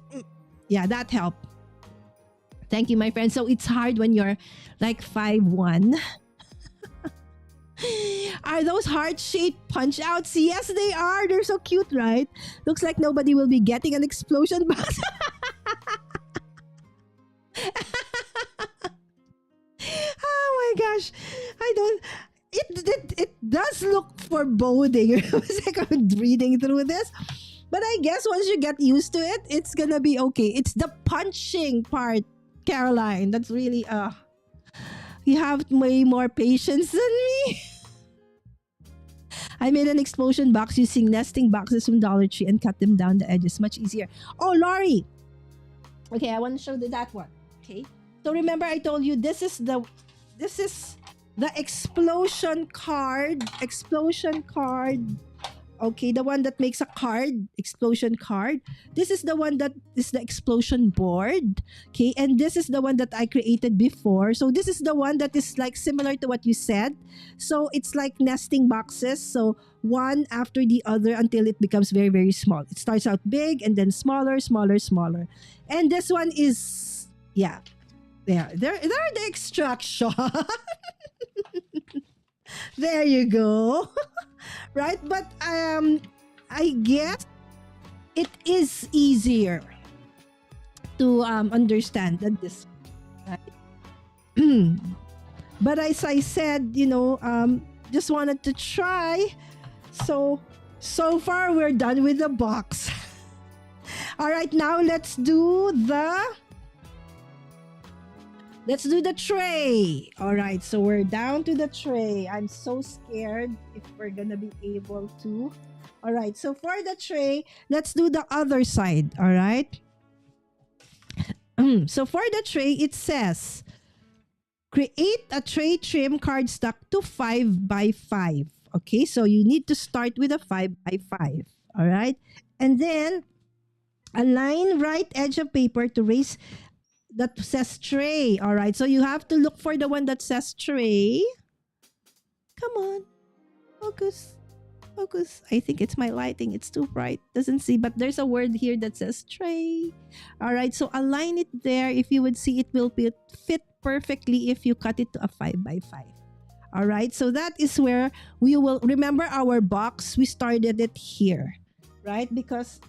yeah, that helped. Thank you, my friend. So it's hard when you're like 5'1". Are those heart-shaped punch-outs? Yes, they are. They're so cute, right? Looks like nobody will be getting an explosion box. Oh my gosh. It does look foreboding. It's like I'm reading through this. But I guess once you get used to it, it's gonna be okay. It's the punching part, Caroline. That's really you have way more patience than me. I made an explosion box using nesting boxes from Dollar Tree and cut them down the edges. Much easier. Oh, Lori. Okay, I want to show you that one. Okay. So remember I told you this is the explosion card. Okay, the one that makes a card, explosion card. This is the one that is the explosion board. Okay, and this is the one that I created before. So this is the one that is like similar to what you said. So it's like nesting boxes. So one after the other until it becomes very, very small. It starts out big and then smaller. And this one is, yeah, they're the extraction. There you go. Right? But I guess it is easier to understand than this. Right? But as I said, just wanted to try. So far we're done with the box. All right, now let's do the tray. All right, so we're down to the tray. I'm so scared if we're gonna be able to. All right, so for the tray, let's do the other side. All right. So for the tray, it says, create a tray trim cardstock to 5x5. Okay, so you need to start with a 5x5. All right, and then align right edge of paper to raise that says tray. All right, so you have to look for the one that says tray. Come on, focus. focus. I think it's my lighting. It's too bright. Doesn't see, but there's a word here that says tray. All right, so align it there. If you would see, it will fit perfectly if you cut it to a 5x5. All right, so that is where we will remember our box. We started it here, right? Because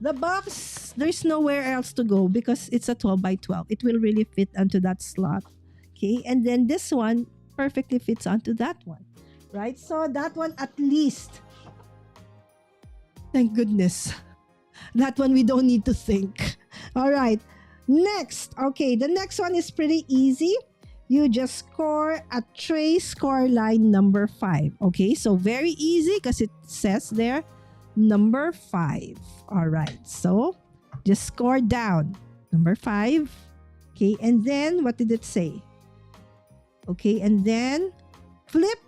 the box, there's nowhere else to go because it's a 12x12. It will really fit onto that slot. Okay, and then this one perfectly fits onto that one, right? So that one at least, thank goodness, that one we don't need to think. All right, next. Okay, the next one is pretty easy. You just score a tray score line number 5. Okay, so very easy because it says there number 5. All right, so just score down number 5. Okay, and then what did it say? Okay, and then flip,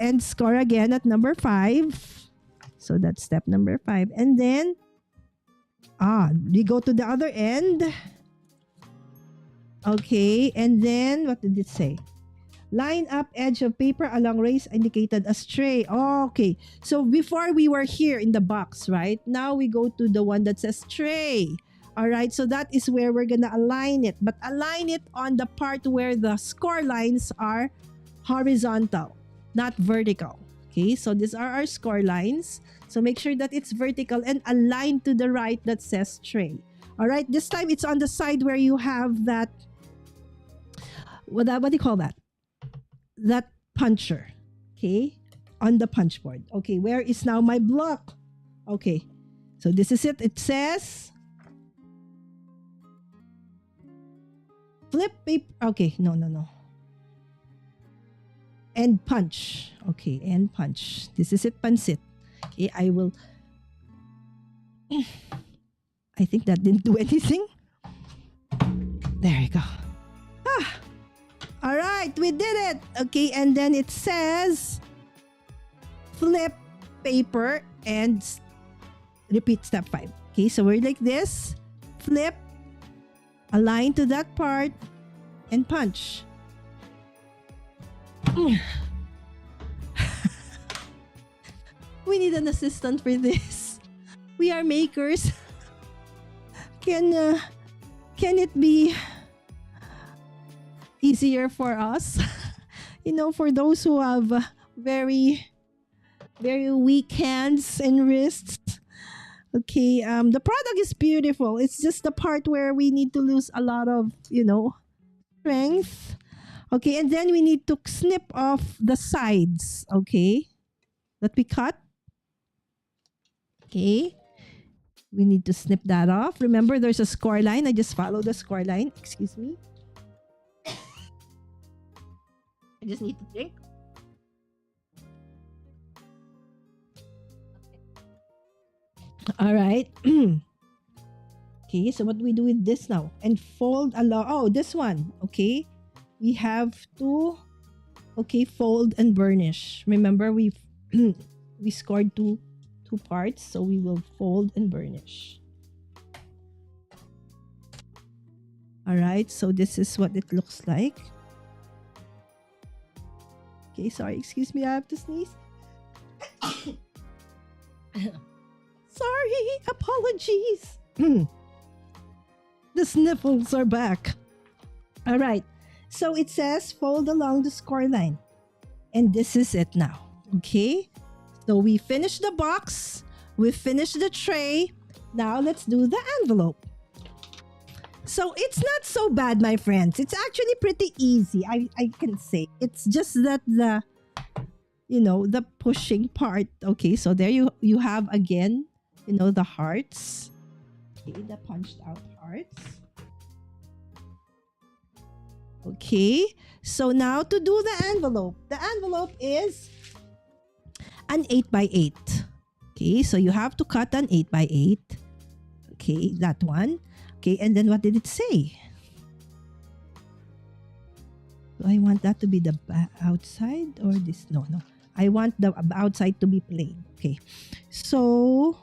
and score again at number 5. So that's step number 5. And then, we go to the other end. Okay, and then, what did it say? Line up edge of paper along race indicated as tray. Okay, so before we were here in the box, right? Now we go to the one that says tray. All right, so that is where we're gonna align it, but align it on the part where the score lines are horizontal, not vertical. Okay, so these are our score lines. So make sure that it's vertical and aligned to the right that says tray. All right, this time it's on the side where you have that, what do you call that? That puncher. Okay, on the punch board. Okay, where is now my block? Okay, so this is it. It says flip paper. Okay, no. And punch. Okay, and punch. This is it, pansit. Okay, I will. I think that didn't do anything. There you go. All right, we did it. Okay, and then it says flip paper and repeat step 5. Okay, so we're like this. Flip, align to that part, and punch. We need an assistant for this. We are makers. Can it be easier for us? For those who have very, very weak hands and wrists. Okay, the product is beautiful. It's just the part where we need to lose a lot of, strength. Okay, and then we need to snip off the sides, okay, that we cut. Okay, we need to snip that off. Remember, there's a score line. I just follow the score line. Excuse me. I just need to think. All right. Okay, so what do we do with this now? And fold along. Oh, this one. Okay. We have to, fold and burnish. Remember, we scored two parts, so we will fold and burnish. All right, so this is what it looks like. Okay, sorry, excuse me, I have to sneeze. Sorry, apologies. The sniffles are back. All right, so it says fold along the score line. And this is it now, okay? So we finished the box, we finished the tray. Now let's do the envelope. So it's not so bad, my friends. It's actually pretty easy, I can say. It's just that the pushing part. Okay, so there you have again, the hearts. Okay, the punched out hearts. Okay, so now to do the envelope. The envelope is an 8x8. Okay, so you have to cut an 8x8. Okay, that one. Okay, and then what did it say? Do I want that to be the outside or this? No. I want the outside to be plain. Okay, so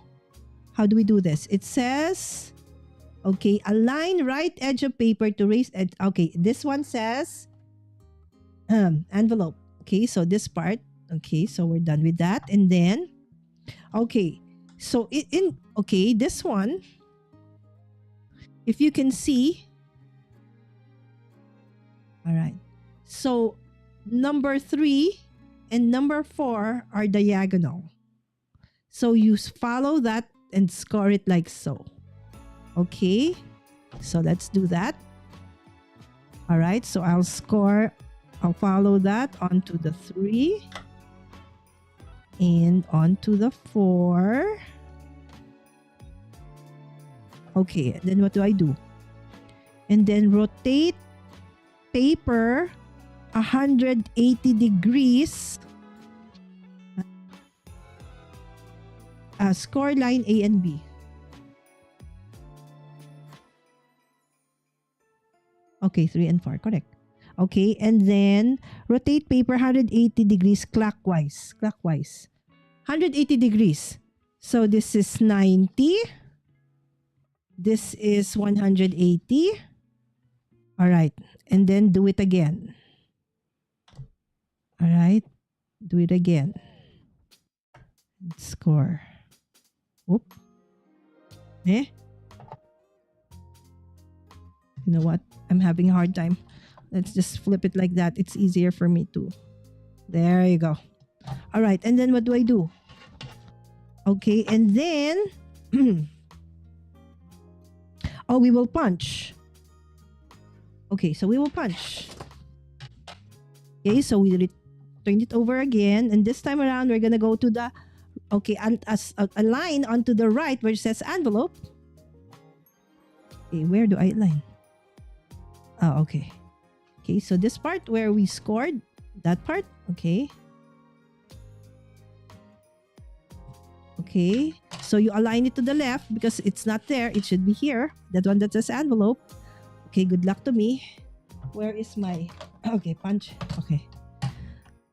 how do we do this? It says, okay, align right edge of paper to raise edge. Okay, this one says envelope. Okay, so this part. Okay, so we're done with that. And then, okay, so okay, this one, if you can see, all right. So number 3 and number 4 are diagonal. So you follow that and score it like so. Okay, so let's do that. All right, so I'll follow that onto the 3 and onto the 4. Okay, and then what do I do? And then rotate paper 180 degrees. Score line A and B. Okay, 3 and 4, correct. Okay, and then rotate paper 180 degrees clockwise. 180 degrees. So this is 90. This is 180. All right, and then do it again. All right, do it again. Score. Whoop. You know what? I'm having a hard time. Let's just flip it like that. It's easier for me too. There you go. All right, and then what do I do? Okay, and then we will punch. Okay, so we will punch. Okay, so we turn it over again, and this time around we're gonna go to the a line onto the right where it says envelope. Okay, where do I line? Oh, okay. Okay, so this part where we scored, that part, okay. Okay, so you align it to the left because it's not there. It should be here. That one that says envelope. Okay, good luck to me. Where is my... Okay, punch. Okay.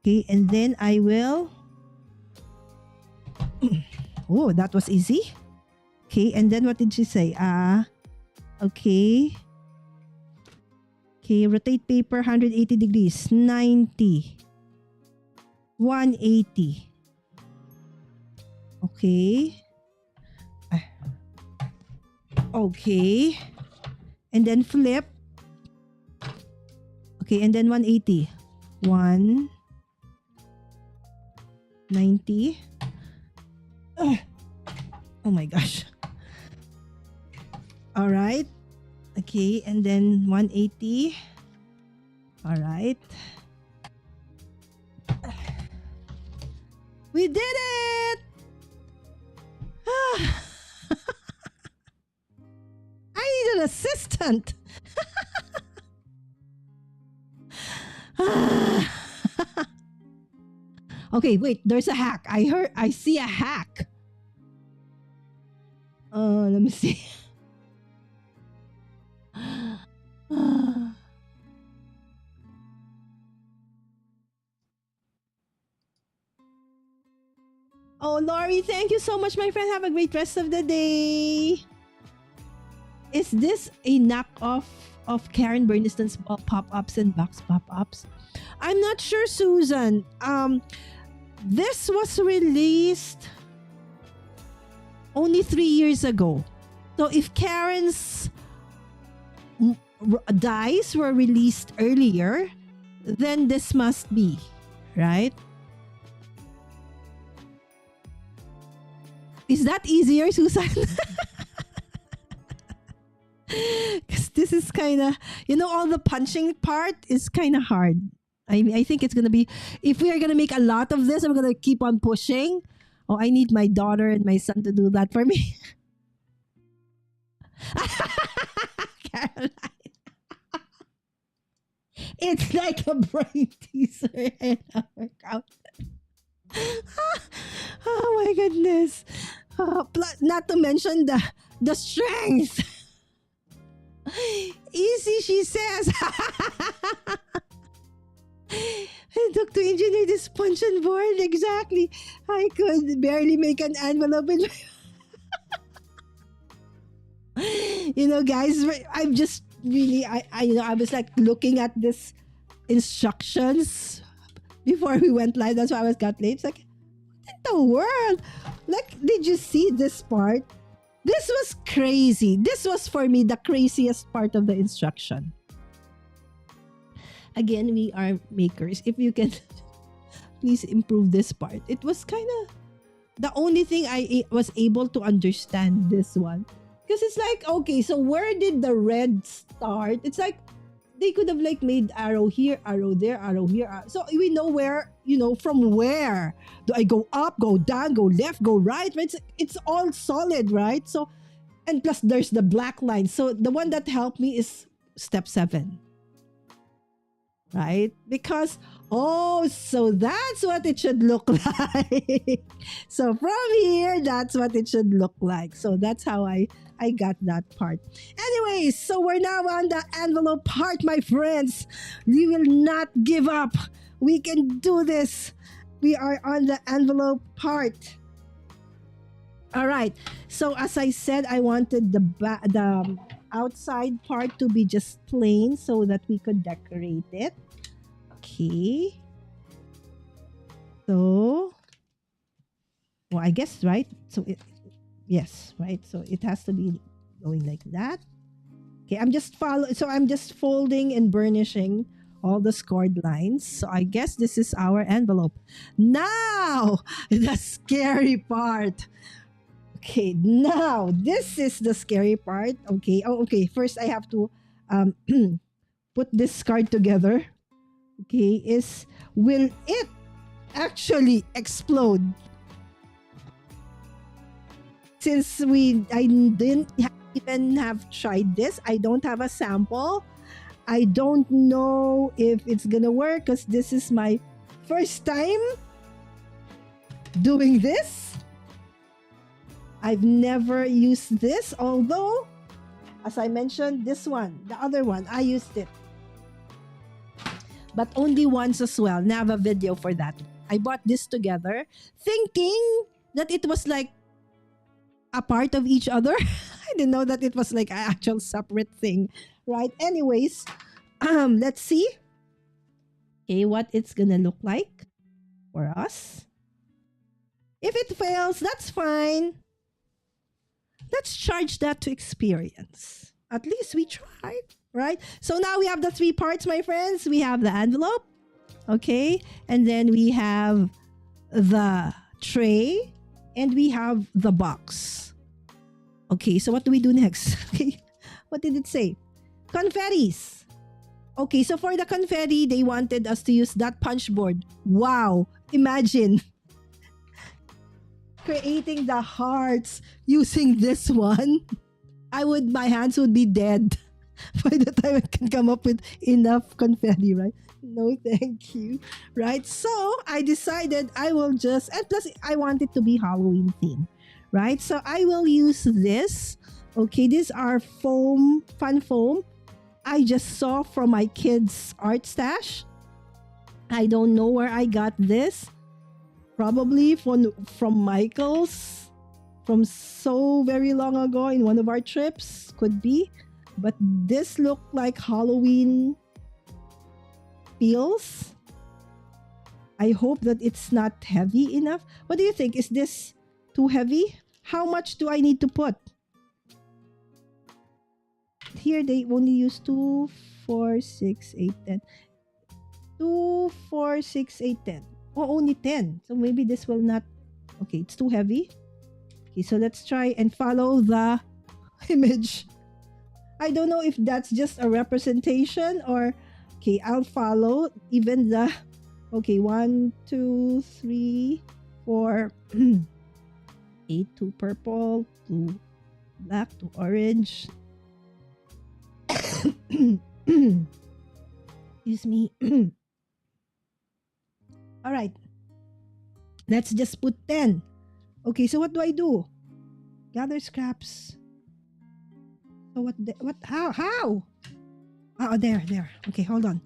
Okay, and then I will... Oh, that was easy. Okay, and then what did she say? Okay. Okay, rotate paper 180 degrees. 90. 180. Okay. Okay. And then flip. Okay, and then 180. 190. Oh my gosh. All right. Okay, and then 180. All right. We did it! I need an assistant. Okay, wait, there's a hack. I see a hack. Let me see. Oh, Lori, thank you so much, my friend. Have a great rest of the day. Is this a knockoff of Karen Berniston's pop-ups and box pop-ups? I'm not sure, Susan. This was released only 3 years ago. So if Karen's dies were released earlier, then this must be, right? Is that easier, Susan? Because this is kind of, all the punching part is kind of hard. I think it's going to be, if we are going to make a lot of this, I'm going to keep on pushing. Oh, I need my daughter and my son to do that for me. Caroline. It's like a brain teaser and a workout. Oh my goodness. Not to mention the strength. Easy, she says. I took to engineer this punch and board. Exactly. I could barely make an envelope in guys, I'm just really, I was like looking at this instructions before we went live. That's why I was got late. It's like, what in the world? Like, did you see this part? This was crazy. This was for me the craziest part of the instruction. Again, we are makers. If you can please improve this part. It was kind of the only thing was able to understand this one. Because it's like, okay, so where did the red start? It's like they could have like made arrow here, arrow there, arrow here. So we know where, from where. Do I go up, go down, go left, go right? It's all solid, right? So, and plus there's the black line. So the one that helped me is step 7. Right? Because, so that's what it should look like. So from here, that's what it should look like. So that's how I got that part. Anyways, so we're now on the envelope part, my friends. We will not give up. We can do this. We are on the envelope part. All right. So as I said, I wanted the outside part to be just plain so that we could decorate it. Okay. So, well, I guess, right? So yes, right? So it has to be going like that. Okay, I'm just folding and burnishing all the scored lines. So I guess this is our envelope. Now, the scary part. Okay, now this is the scary part. Okay. Oh, okay. First, I have to put this card together. Okay, will it actually explode? Since I didn't even have tried this, I don't have a sample. I don't know if it's gonna work because this is my first time doing this. I've never used this, although, as I mentioned, the other one, I used it. But only once as well. Now I have a video for that. I bought this together, thinking that it was like a part of each other. I didn't know that it was like an actual separate thing, right? Anyways, let's see. Okay, what it's gonna look like for us. If it fails, that's fine. Let's charge that to experience. At least we tried, right? So now we have the 3 parts, my friends. We have the envelope, okay? And then we have the tray, and we have the box. Okay, so what do we do next? Okay, what did it say? Confettis. Okay, so for the confetti, they wanted us to use that punch board. Wow, imagine creating the hearts using this one. My hands would be dead by the time I can come up with enough confetti, right? No, thank you. Right? So I decided I will just, and plus I want it to be Halloween theme, right? So I will use this. Okay, these are fun foam. I just saw from my kids' art stash. I don't know where I got this. Probably from Michael's from so very long ago in one of our trips. Could be. But this looked like Halloween feels. I hope that it's not heavy enough. What do you think? Is this too heavy? How much do I need to put? Here they only use 2, 4, 6, 8, 10. 2, 4, 6, 8, 10. Oh, only 10. So maybe this will not... Okay, it's too heavy. Okay, so let's try and follow the image. I don't know if that's just a representation or... Okay, I'll follow even the... Okay, 1, 2, 3, 4, 8, 2 purple, 2 black, 2 orange. Excuse me. All right. Let's just put 10. Okay, so what do I do? Gather scraps. So how? Oh, there. Okay, hold on.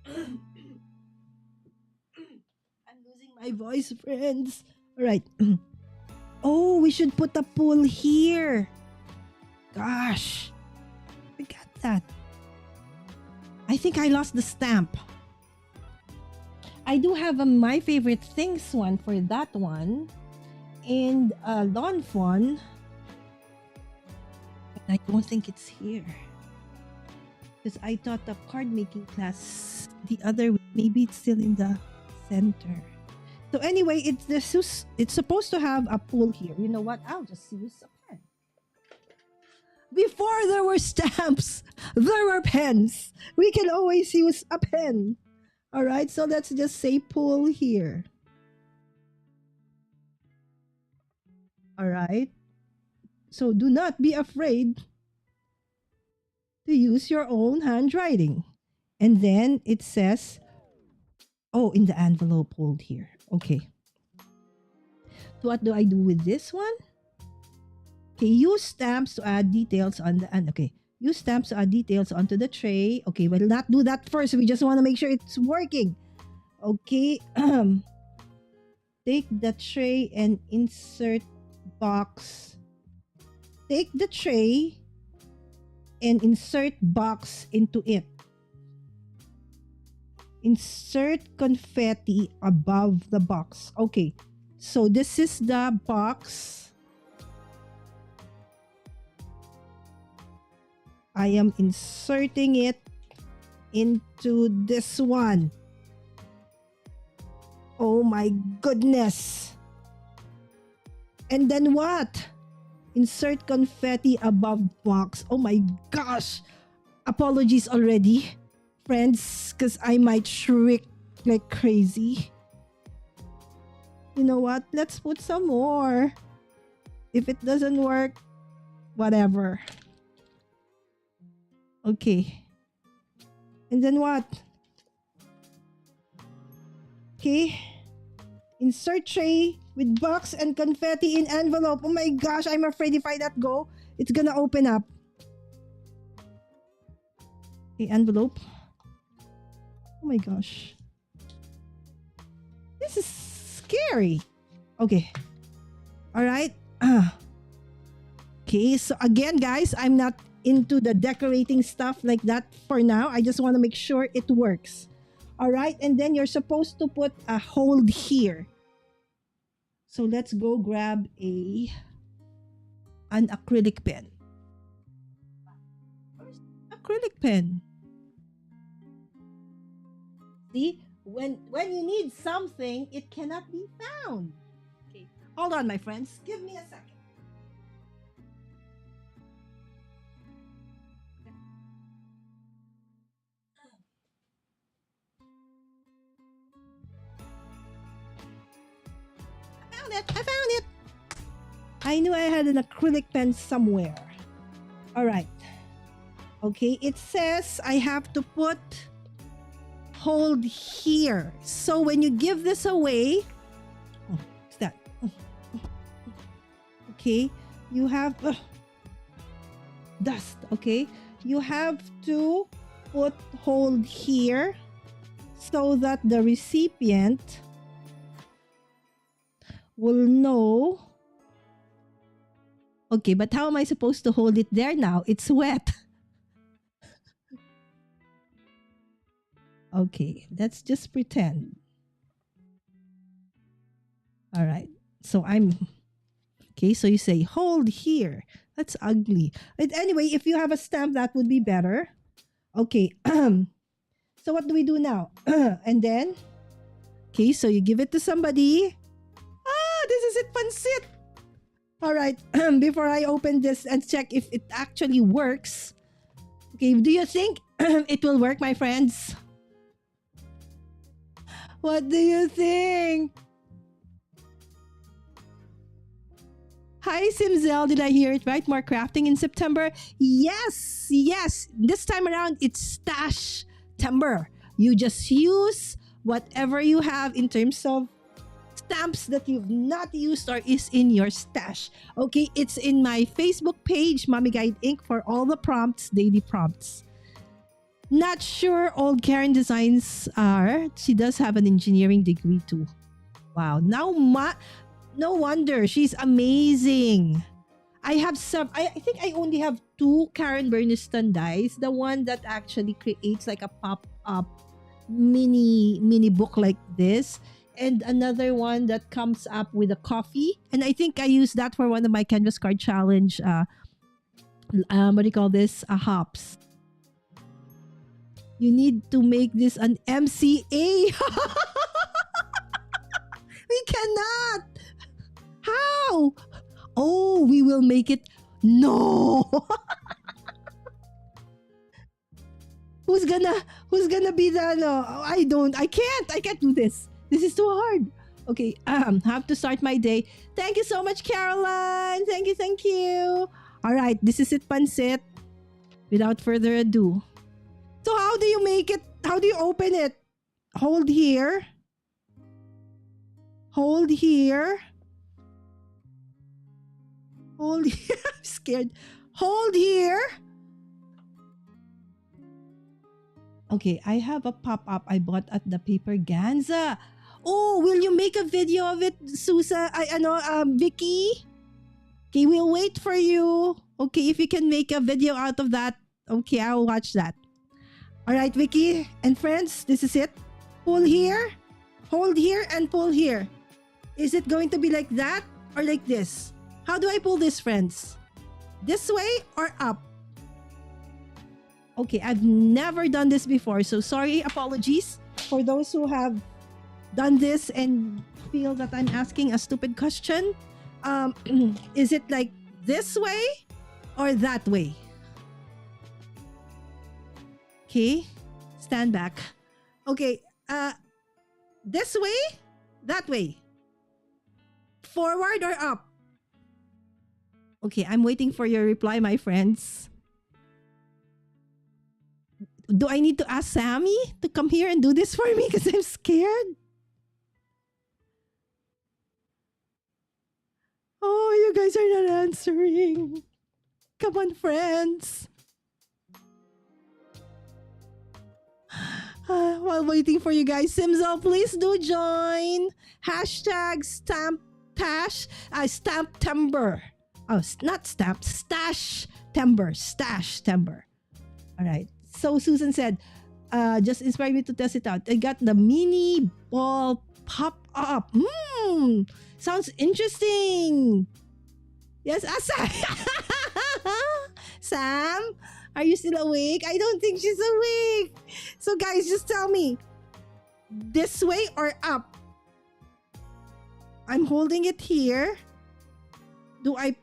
I'm losing my voice, friends. All right. Oh, we should put a pool here. gosh. I got that. I think I lost the stamp. I do have a my favorite things one for that one. And a lawn fawn. I don't think it's here. Because I thought the card making class the other way. Maybe it's still in the center. So anyway, it's supposed to have a pool here. You know what? I'll just use a pen. Before there were stamps, there were pens. We can always use a pen. All right, so let's just say pool here. All right. So do not be afraid to use your own handwriting. And then it says, oh, in the envelope, hold here. Okay. So what do I do with this one? Okay, use stamps to add details on the, okay. Use stamps to add details onto the tray. Okay, we'll not do that first. We just want to make sure it's working. Okay. Take the tray and insert box. Take the tray and insert box into it. Insert confetti above the box. Okay, so this is the box. I am inserting it into this one. Oh my goodness. And then what? Insert confetti above box. Oh my gosh. Apologies already, friends, because I might shriek like crazy. You know what? Let's put some more. If it doesn't work, whatever. Okay. And then what? Okay. Insert tray with box and confetti in envelope. Oh my gosh, I'm afraid if I let go, it's gonna open up. Okay, envelope. Oh my gosh. This is scary. Okay. All right. Okay, so again, guys, I'm not into the decorating stuff like that for now. I just want to make sure it works. All right, and then you're supposed to put a hold here. So let's go grab an acrylic pen. Acrylic pen. See, when you need something, it cannot be found. Okay, hold on, my friends. Give me a second. I found it. I knew I had an acrylic pen somewhere. All right. Okay, it says I have to put hold here. So when you give this away, what's that? Okay, you have dust. Okay, you have to put hold here so that the recipient will know. Okay, but how am I supposed to hold it there now? It's wet. Okay, let's just pretend. All right, so okay, so you say hold here. That's ugly. But anyway, if you have a stamp, that would be better. Okay, so what do we do now? And then, okay, so you give it to somebody. This is it, pansit. All right, before I open this and check if it actually works. Okay, do you think it will work, my friends? What do you think? Hi, Simzel. Did I hear it right? More crafting in September? Yes, yes. This time around, it's STASH-TEMBER. You just use whatever you have in terms of stamps that you've not used or is in your stash. Okay, it's in my Facebook page, Mommy Guide Inc. for all the prompts, daily prompts. Not sure old Karen designs are. She does have an engineering degree too. Wow, now no wonder she's amazing. I have some. I think I only have two Karen Berniston dies. The one that actually creates like a pop up mini book like this, and another one that comes up with a coffee. And I think I used that for one of my canvas card challenge. What do you call this? Hops. You need to make this an MCA. We cannot. How? Oh, we will make it. No. Who's gonna be the no? I can't do this. This is too hard. Okay, have to start my day. Thank you so much, Caroline. Thank you. All right, this is it, Pansit. Without further ado. So how do you make it? How do you open it? Hold here. Hold here. Hold here. I'm scared. Hold here. Okay, I have a pop-up I bought at the Paper Ganza. Oh, will you make a video of it, Susa? Vicky? Okay, we'll wait for you. Okay, if you can make a video out of that, okay, I'll watch that. All right, Vicky and friends, this is it. Pull here, hold here, and pull here. Is it going to be like that or like this? How do I pull this, friends? This way or up? Okay, I've never done this before, so sorry, apologies for those who have done this and feel that I'm asking a stupid question. Is it like this way or that way? Okay, stand back. Okay, this way, that way. Forward or up? Okay, I'm waiting for your reply, my friends. Do I need to ask Sammy to come here and do this for me because I'm scared? Oh, you guys are not answering. Come on, friends. While waiting for you guys, Simzo, please do join. Hashtag STASH-TEMBER. Oh, not stamp, STASH-TEMBER. STASH-TEMBER. All right. So Susan said, just inspired me to test it out. I got the mini ball pop up. Sounds interesting. Yes, Asa. Sam, are you still awake? I don't think she's awake. So guys, just tell me, this way or up? I'm holding it here. Do I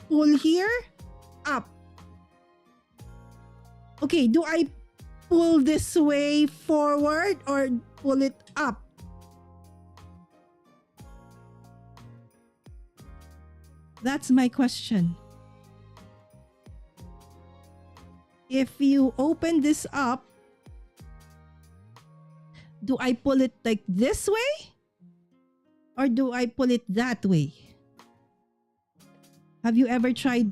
pull here? Up. Okay, do I pull this way forward or pull it up? That's my question. If you open this up, do I pull it like this way? Or do I pull it that way? Have you ever tried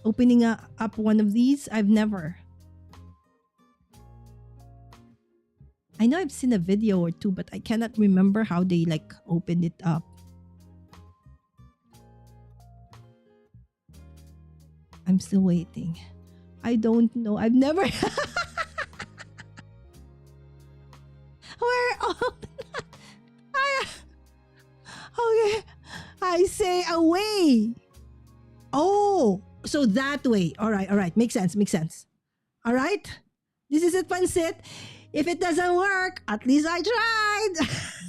opening up one of these? I've never. I know I've seen a video or two, but I cannot remember how they like opened it up. I'm still waiting. I don't know. I've never. Where? Oh, okay. I say away. Oh, so that way. All right. Makes sense. All right. This is it, Pansit. If it doesn't work, at least I tried.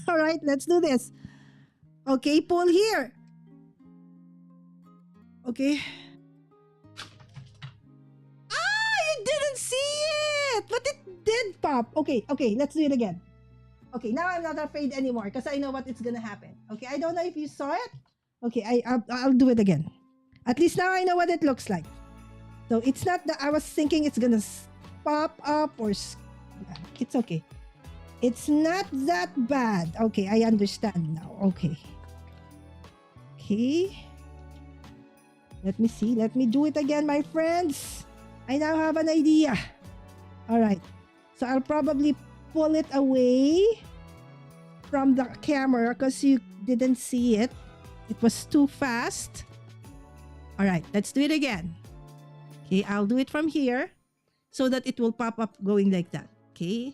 All right, let's do this. Okay, pull here. Okay. You didn't see it, but it did pop. Okay, let's do it again. Okay, now I'm not afraid anymore because I know what it's gonna happen. Okay, I don't know if you saw it. Okay, I'll do it again. At least now I know what it looks like. So it's not that I was thinking it's gonna pop up or. It's okay. It's not that bad. Okay, I understand now. Okay. Let me see. Let me do it again, my friends. I now have an idea. All right. So I'll probably pull it away from the camera because you didn't see it. It was too fast. All right, let's do it again. Okay, I'll do it from here so that it will pop up going like that. Okay.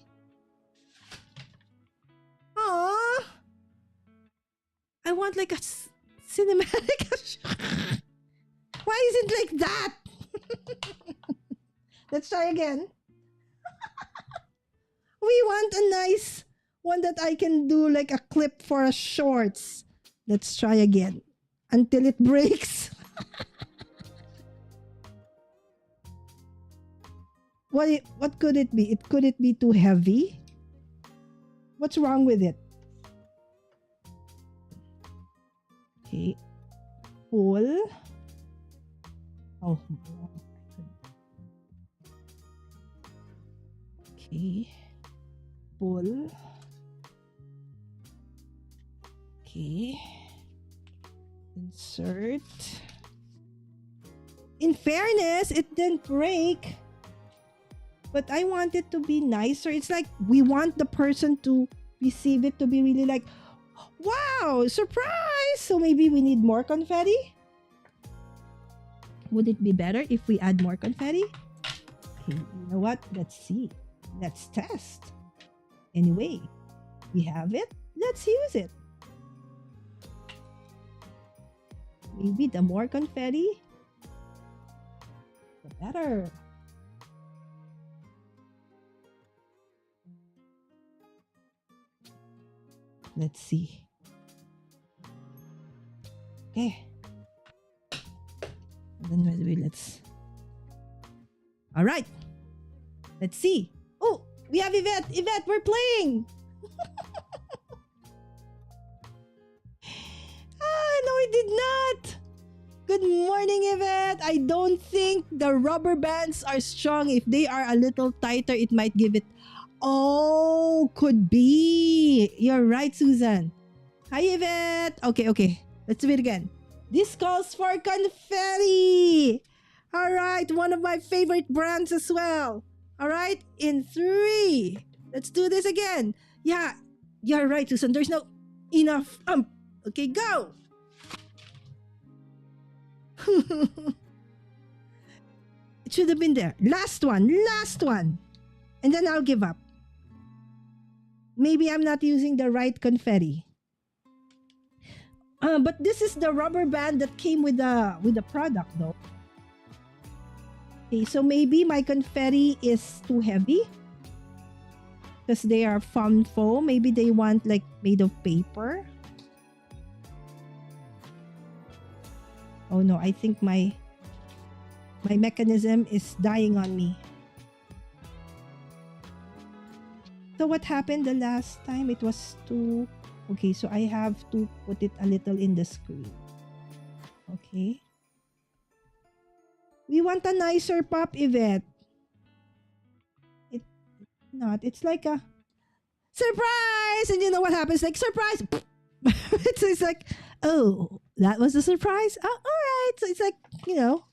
Aww. I want like a cinematic. Why is it like that? Let's try again. We want a nice one that I can do like a clip for a shorts. Let's try again until it breaks. What could it be? Could it be too heavy? What's wrong with it? Okay. Pull. Oh. Okay. Pull. Okay. Insert. In fairness, it didn't break. But I want it to be nicer. It's like we want the person to receive it to be really like, wow, surprise! So maybe we need more confetti? Would it be better if we add more confetti? Okay, you know what? Let's see. Let's test. Anyway, we have it. Let's use it. Maybe the more confetti, the better. Let's see. Okay. And then maybe let's... Alright. Let's see. Oh, we have Yvette. Yvette, we're playing. No, it did not. Good morning, Yvette. I don't think the rubber bands are strong. If they are a little tighter, it might give it... Oh, could be. You're right, Susan. Hi, Yvette. Okay. Let's do it again. This calls for confetti. All right, one of my favorite brands as well. All right, in 3. Let's do this again. Yeah, you're right, Susan. There's no enough. Okay, go. It should have been there. Last one. And then I'll give up. Maybe I'm not using the right confetti. But this is the rubber band that came with the product though. Okay, so maybe my confetti is too heavy. Because they are foam. Maybe they want like made of paper. Oh no, I think my mechanism is dying on me. So what happened the last time? It was too... Okay, so I have to put it a little in the screen. Okay. We want a nicer pop, Yvette. It's not. It's like a surprise! And you know what happens? Like, surprise! It's like, oh, that was a surprise? Oh, all right. So it's like, you know.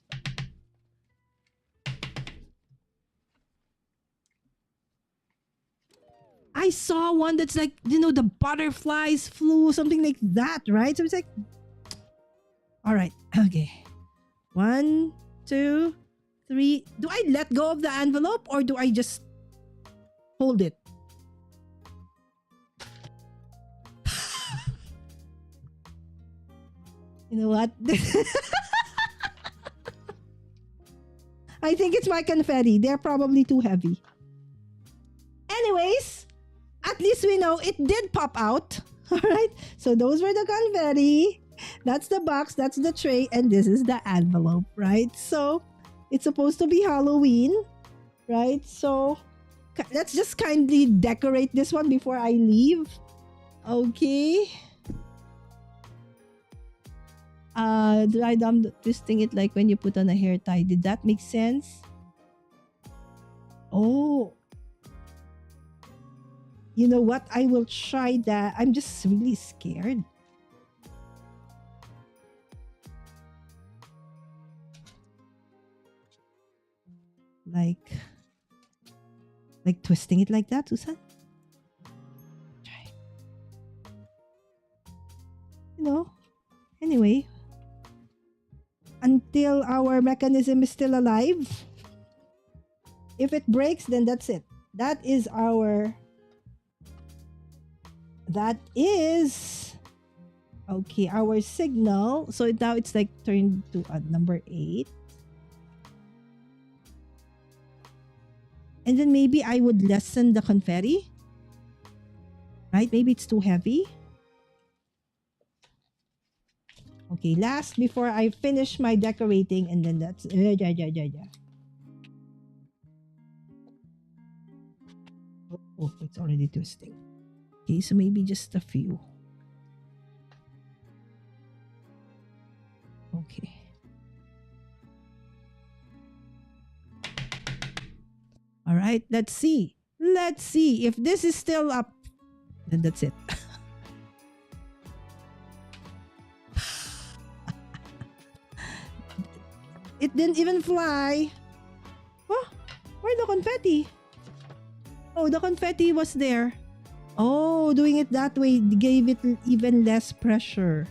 I saw one that's like, you know, the butterflies flew, something like that, right? So it's like, all right, okay. 1, 2, 3. Do I let go of the envelope or do I just hold it? You know what? I think it's my confetti. They're probably too heavy. Anyways, at least we know it did pop out. All right. So those were the confetti. That's the box. That's the tray. And this is the envelope, right? So it's supposed to be Halloween, right? So let's just kindly decorate this one before I leave. Okay. I'm twisting it like when you put on a hair tie. Did that make sense? Oh. You know what? I will try that. I'm just really scared. Like twisting it like that, Susan? Try. You know? Anyway. until our mechanism is still alive. If it breaks, then that's it. That is our. That is okay. Our signal. So now it's like turned to number 8. And then maybe I would lessen the confetti. Right? Maybe it's too heavy. Okay, last before I finish my decorating, and then that's oh, it's already twisting. Okay, so maybe just a few. Okay. All right, let's see. Let's see if this is still up. Then that's it. It didn't even fly. Oh, where the confetti? Oh, the confetti was there. Oh, doing it that way gave it even less pressure.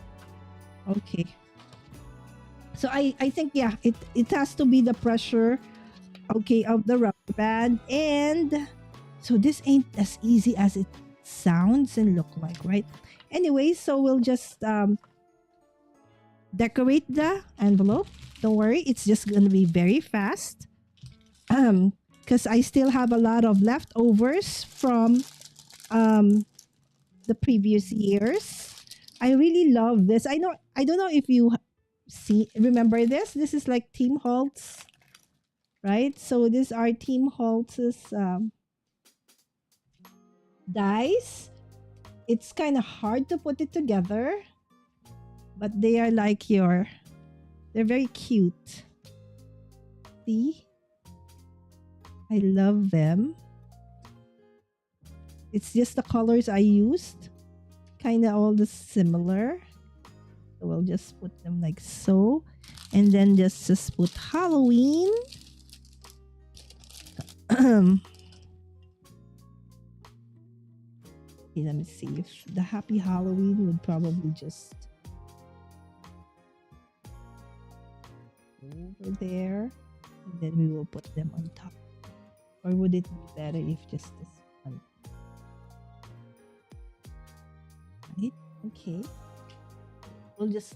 Okay. So I think, yeah, it has to be the pressure, okay, of the rubber band. And so this ain't as easy as it sounds and look like, right? Anyway, so we'll just decorate the envelope. Don't worry, it's just gonna be very fast. Because I still have a lot of leftovers from the previous years. I really love this. I don't know if you remember this. This is like Team Holtz, right? So these are Team Holtz's dice. It's kind of hard to put it together, but they are like they're very cute. See? I love them. It's just the colors I used. Kind of all the similar. So we'll just put them like so. And then just put Halloween. Okay, let me see if the Happy Halloween would probably just over there. And then we will put them on top. Or would it be better if just this one? Right? Okay. We'll just...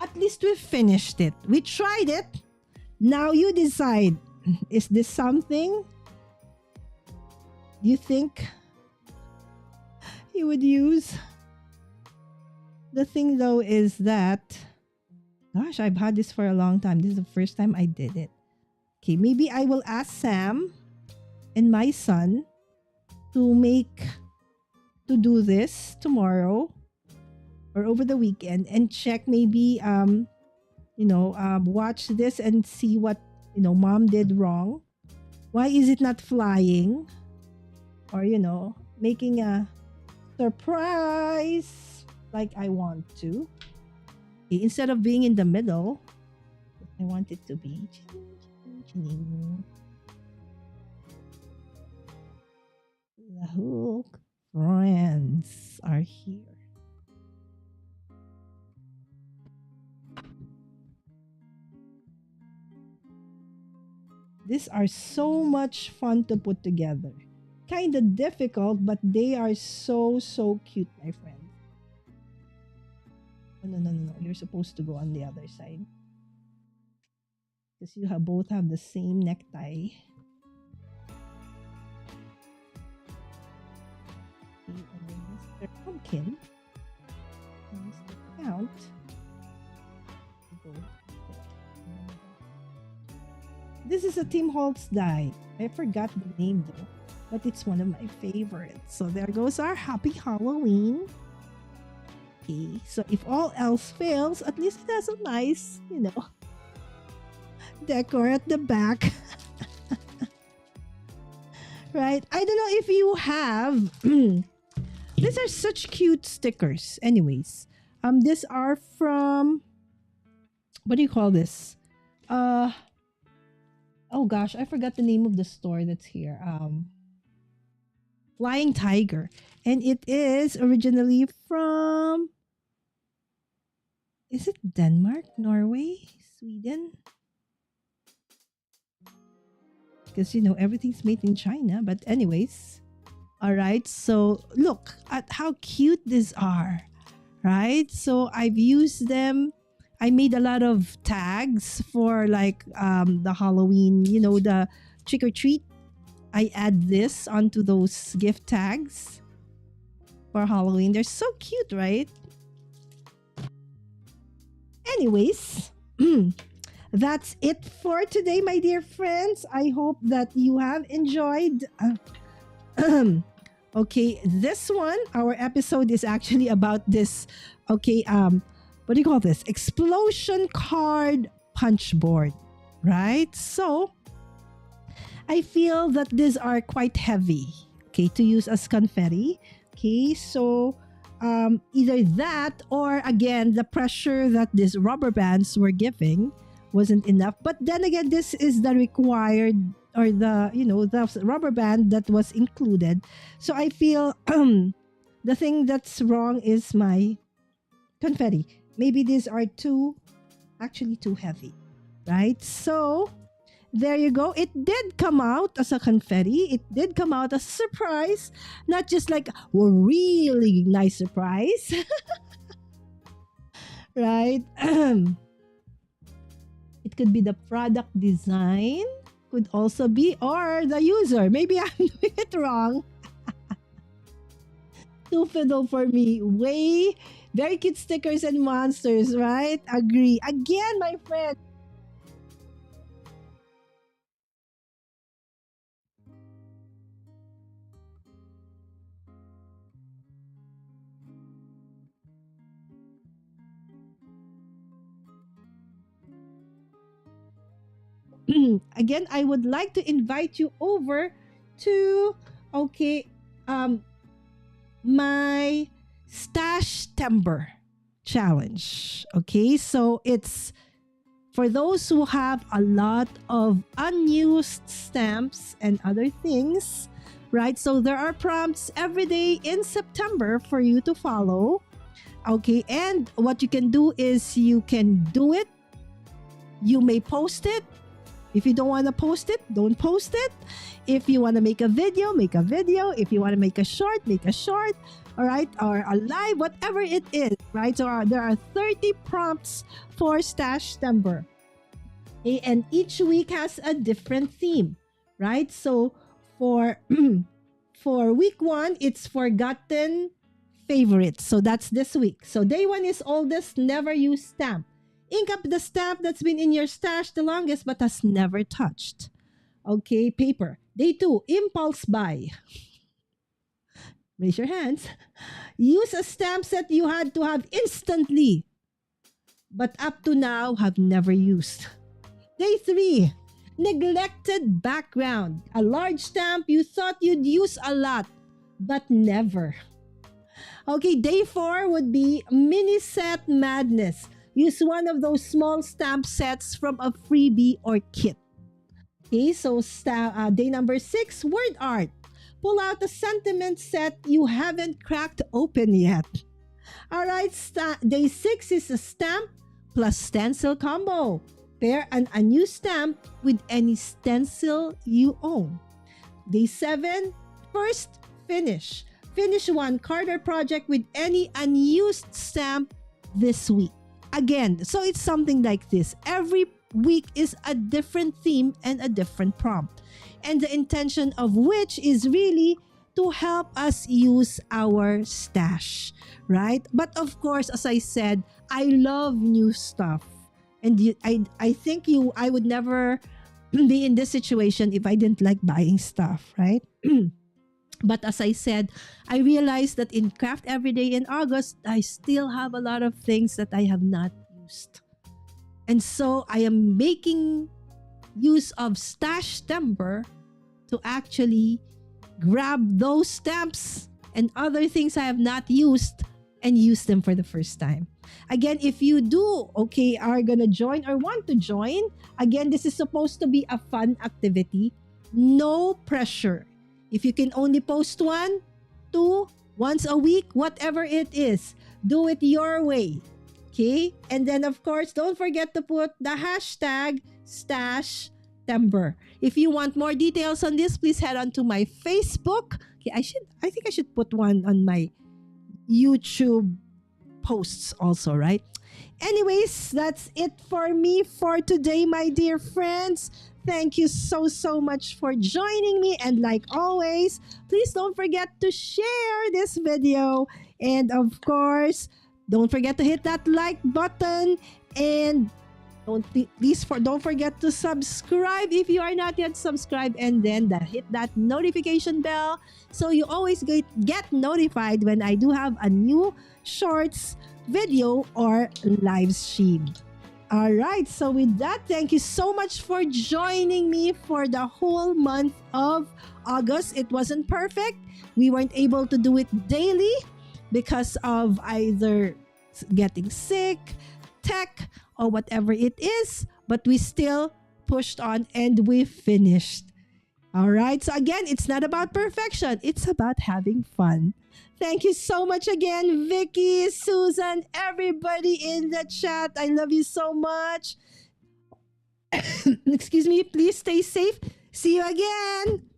At least we finished it. We tried it. Now you decide. Is this something you think you would use? The thing though is that... Gosh, I've had this for a long time. This is the first time I did it. Okay, maybe I will ask Sam and my son to do this tomorrow or over the weekend and check maybe watch this and see what mom did wrong. Why is it not flying? Or making a surprise like I want to. Okay, instead of being in the middle, I want it to be the Hook friends are here. These are so much fun to put together. Kind of difficult, but they are so cute, my friend. Oh, no. You're supposed to go on the other side. Because you both have the same necktie. Okay, and then Mr. Pumpkin and Mr. Count. This is a Tim Holtz die. I forgot the name though, but it's one of my favorites. So there goes our Happy Halloween. Okay, so if all else fails, at least it has a nice, decor at the back. Right? I don't know if you have... These are such cute stickers. Anyways, these are from... What do you call this? Oh gosh, I forgot the name of the store that's here. Flying Tiger. And it is originally from... Is it Denmark, Norway, Sweden? Because everything's made in China. But anyways, all right. So look at how cute these are, right? So I've used them. I made a lot of tags for like the Halloween, the trick or treat. I add this onto those gift tags for Halloween. They're so cute, right? Anyways, that's it for today, my dear friends. I hope that you have enjoyed. Okay, this one, our episode is actually about this. Okay, what do you call this? Explosion card punch board, right? So I feel that these are quite heavy, okay, to use as confetti. Okay, so either that or again, the pressure that these rubber bands were giving wasn't enough. But then again, this is the required or the rubber band that was included. So I feel the thing that's wrong is my confetti. Maybe these are actually too heavy, right? So there you go. It did come out as a confetti. It did come out as a surprise. Not just like a really nice surprise. Right? It could be the product design. Could also be, or the user. Maybe I'm doing it wrong. Too fiddle for me. Way. Very cute stickers and monsters, right? Agree. Again, my friend. Again, I would like to invite you over to okay, my STASH-TEMBER challenge. Okay, so it's for those who have a lot of unused stamps and other things, right? So there are prompts every day in September for you to follow. Okay, and what you can do is you can do it. You may post it. If you don't want to post it, don't post it. If you want to make a video, make a video. If you want to make a short, make a short. All right, or a live, whatever it is, right? So there are 30 prompts for STASH-TEMBER. Okay, and each week has a different theme, right? So for for week 1, it's forgotten favorites. So that's this week. So day 1 is oldest never used stamp. Ink up the stamp that's been in your stash the longest but has never touched. Okay, paper. Day 2, impulse buy. Raise your hands. Use a stamp set you had to have instantly, but up to now have never used. Day 3, neglected background. A large stamp you thought you'd use a lot, but never. Okay, day 4 would be mini set madness. Use one of those small stamp sets from a freebie or kit. Okay, so day number 6, word art. Pull out a sentiment set you haven't cracked open yet. All right, day 6 is a stamp plus stencil combo. Pair an unused stamp with any stencil you own. Day 7, first finish. Finish one card or project with any unused stamp this week. Again, so it's something like this. Every week is a different theme and a different prompt. And the intention of which is really to help us use our stash, right? But of course, as I said, I love new stuff. And I think I would never be in this situation if I didn't like buying stuff, right? But as I said, I realized that in Craft Everyday in August, I still have a lot of things that I have not used. And so I am making use of STASH-TEMBER to actually grab those stamps and other things I have not used and use them for the first time. Again, if you are gonna join or want to join, again, this is supposed to be a fun activity. No pressure. If you can only post 1, 2, once a week, whatever it is, do it your way. Okay? And then of course, don't forget to put the hashtag STASH-TEMBER. If you want more details on this, please head on to my Facebook. Okay, I think I should put one on my YouTube posts also, right? Anyways, that's it for me for today, my dear friends. Thank you so, so much for joining me. And like always, please don't forget to share this video. And of course, don't forget to hit that like button. And don't forget to subscribe if you are not yet subscribed, and then hit that notification bell so you always get notified when I do have a new shorts video or live stream. All right, so with that, thank you so much for joining me for the whole month of August. It wasn't perfect. We weren't able to do it daily because of either getting sick, tech, or whatever it is, but we still pushed on and we finished. All right, so again, it's not about perfection, it's about having fun. Thank you so much again, Vicky, Susan, everybody in the chat. I love you so much. Excuse me, please stay safe. See you again.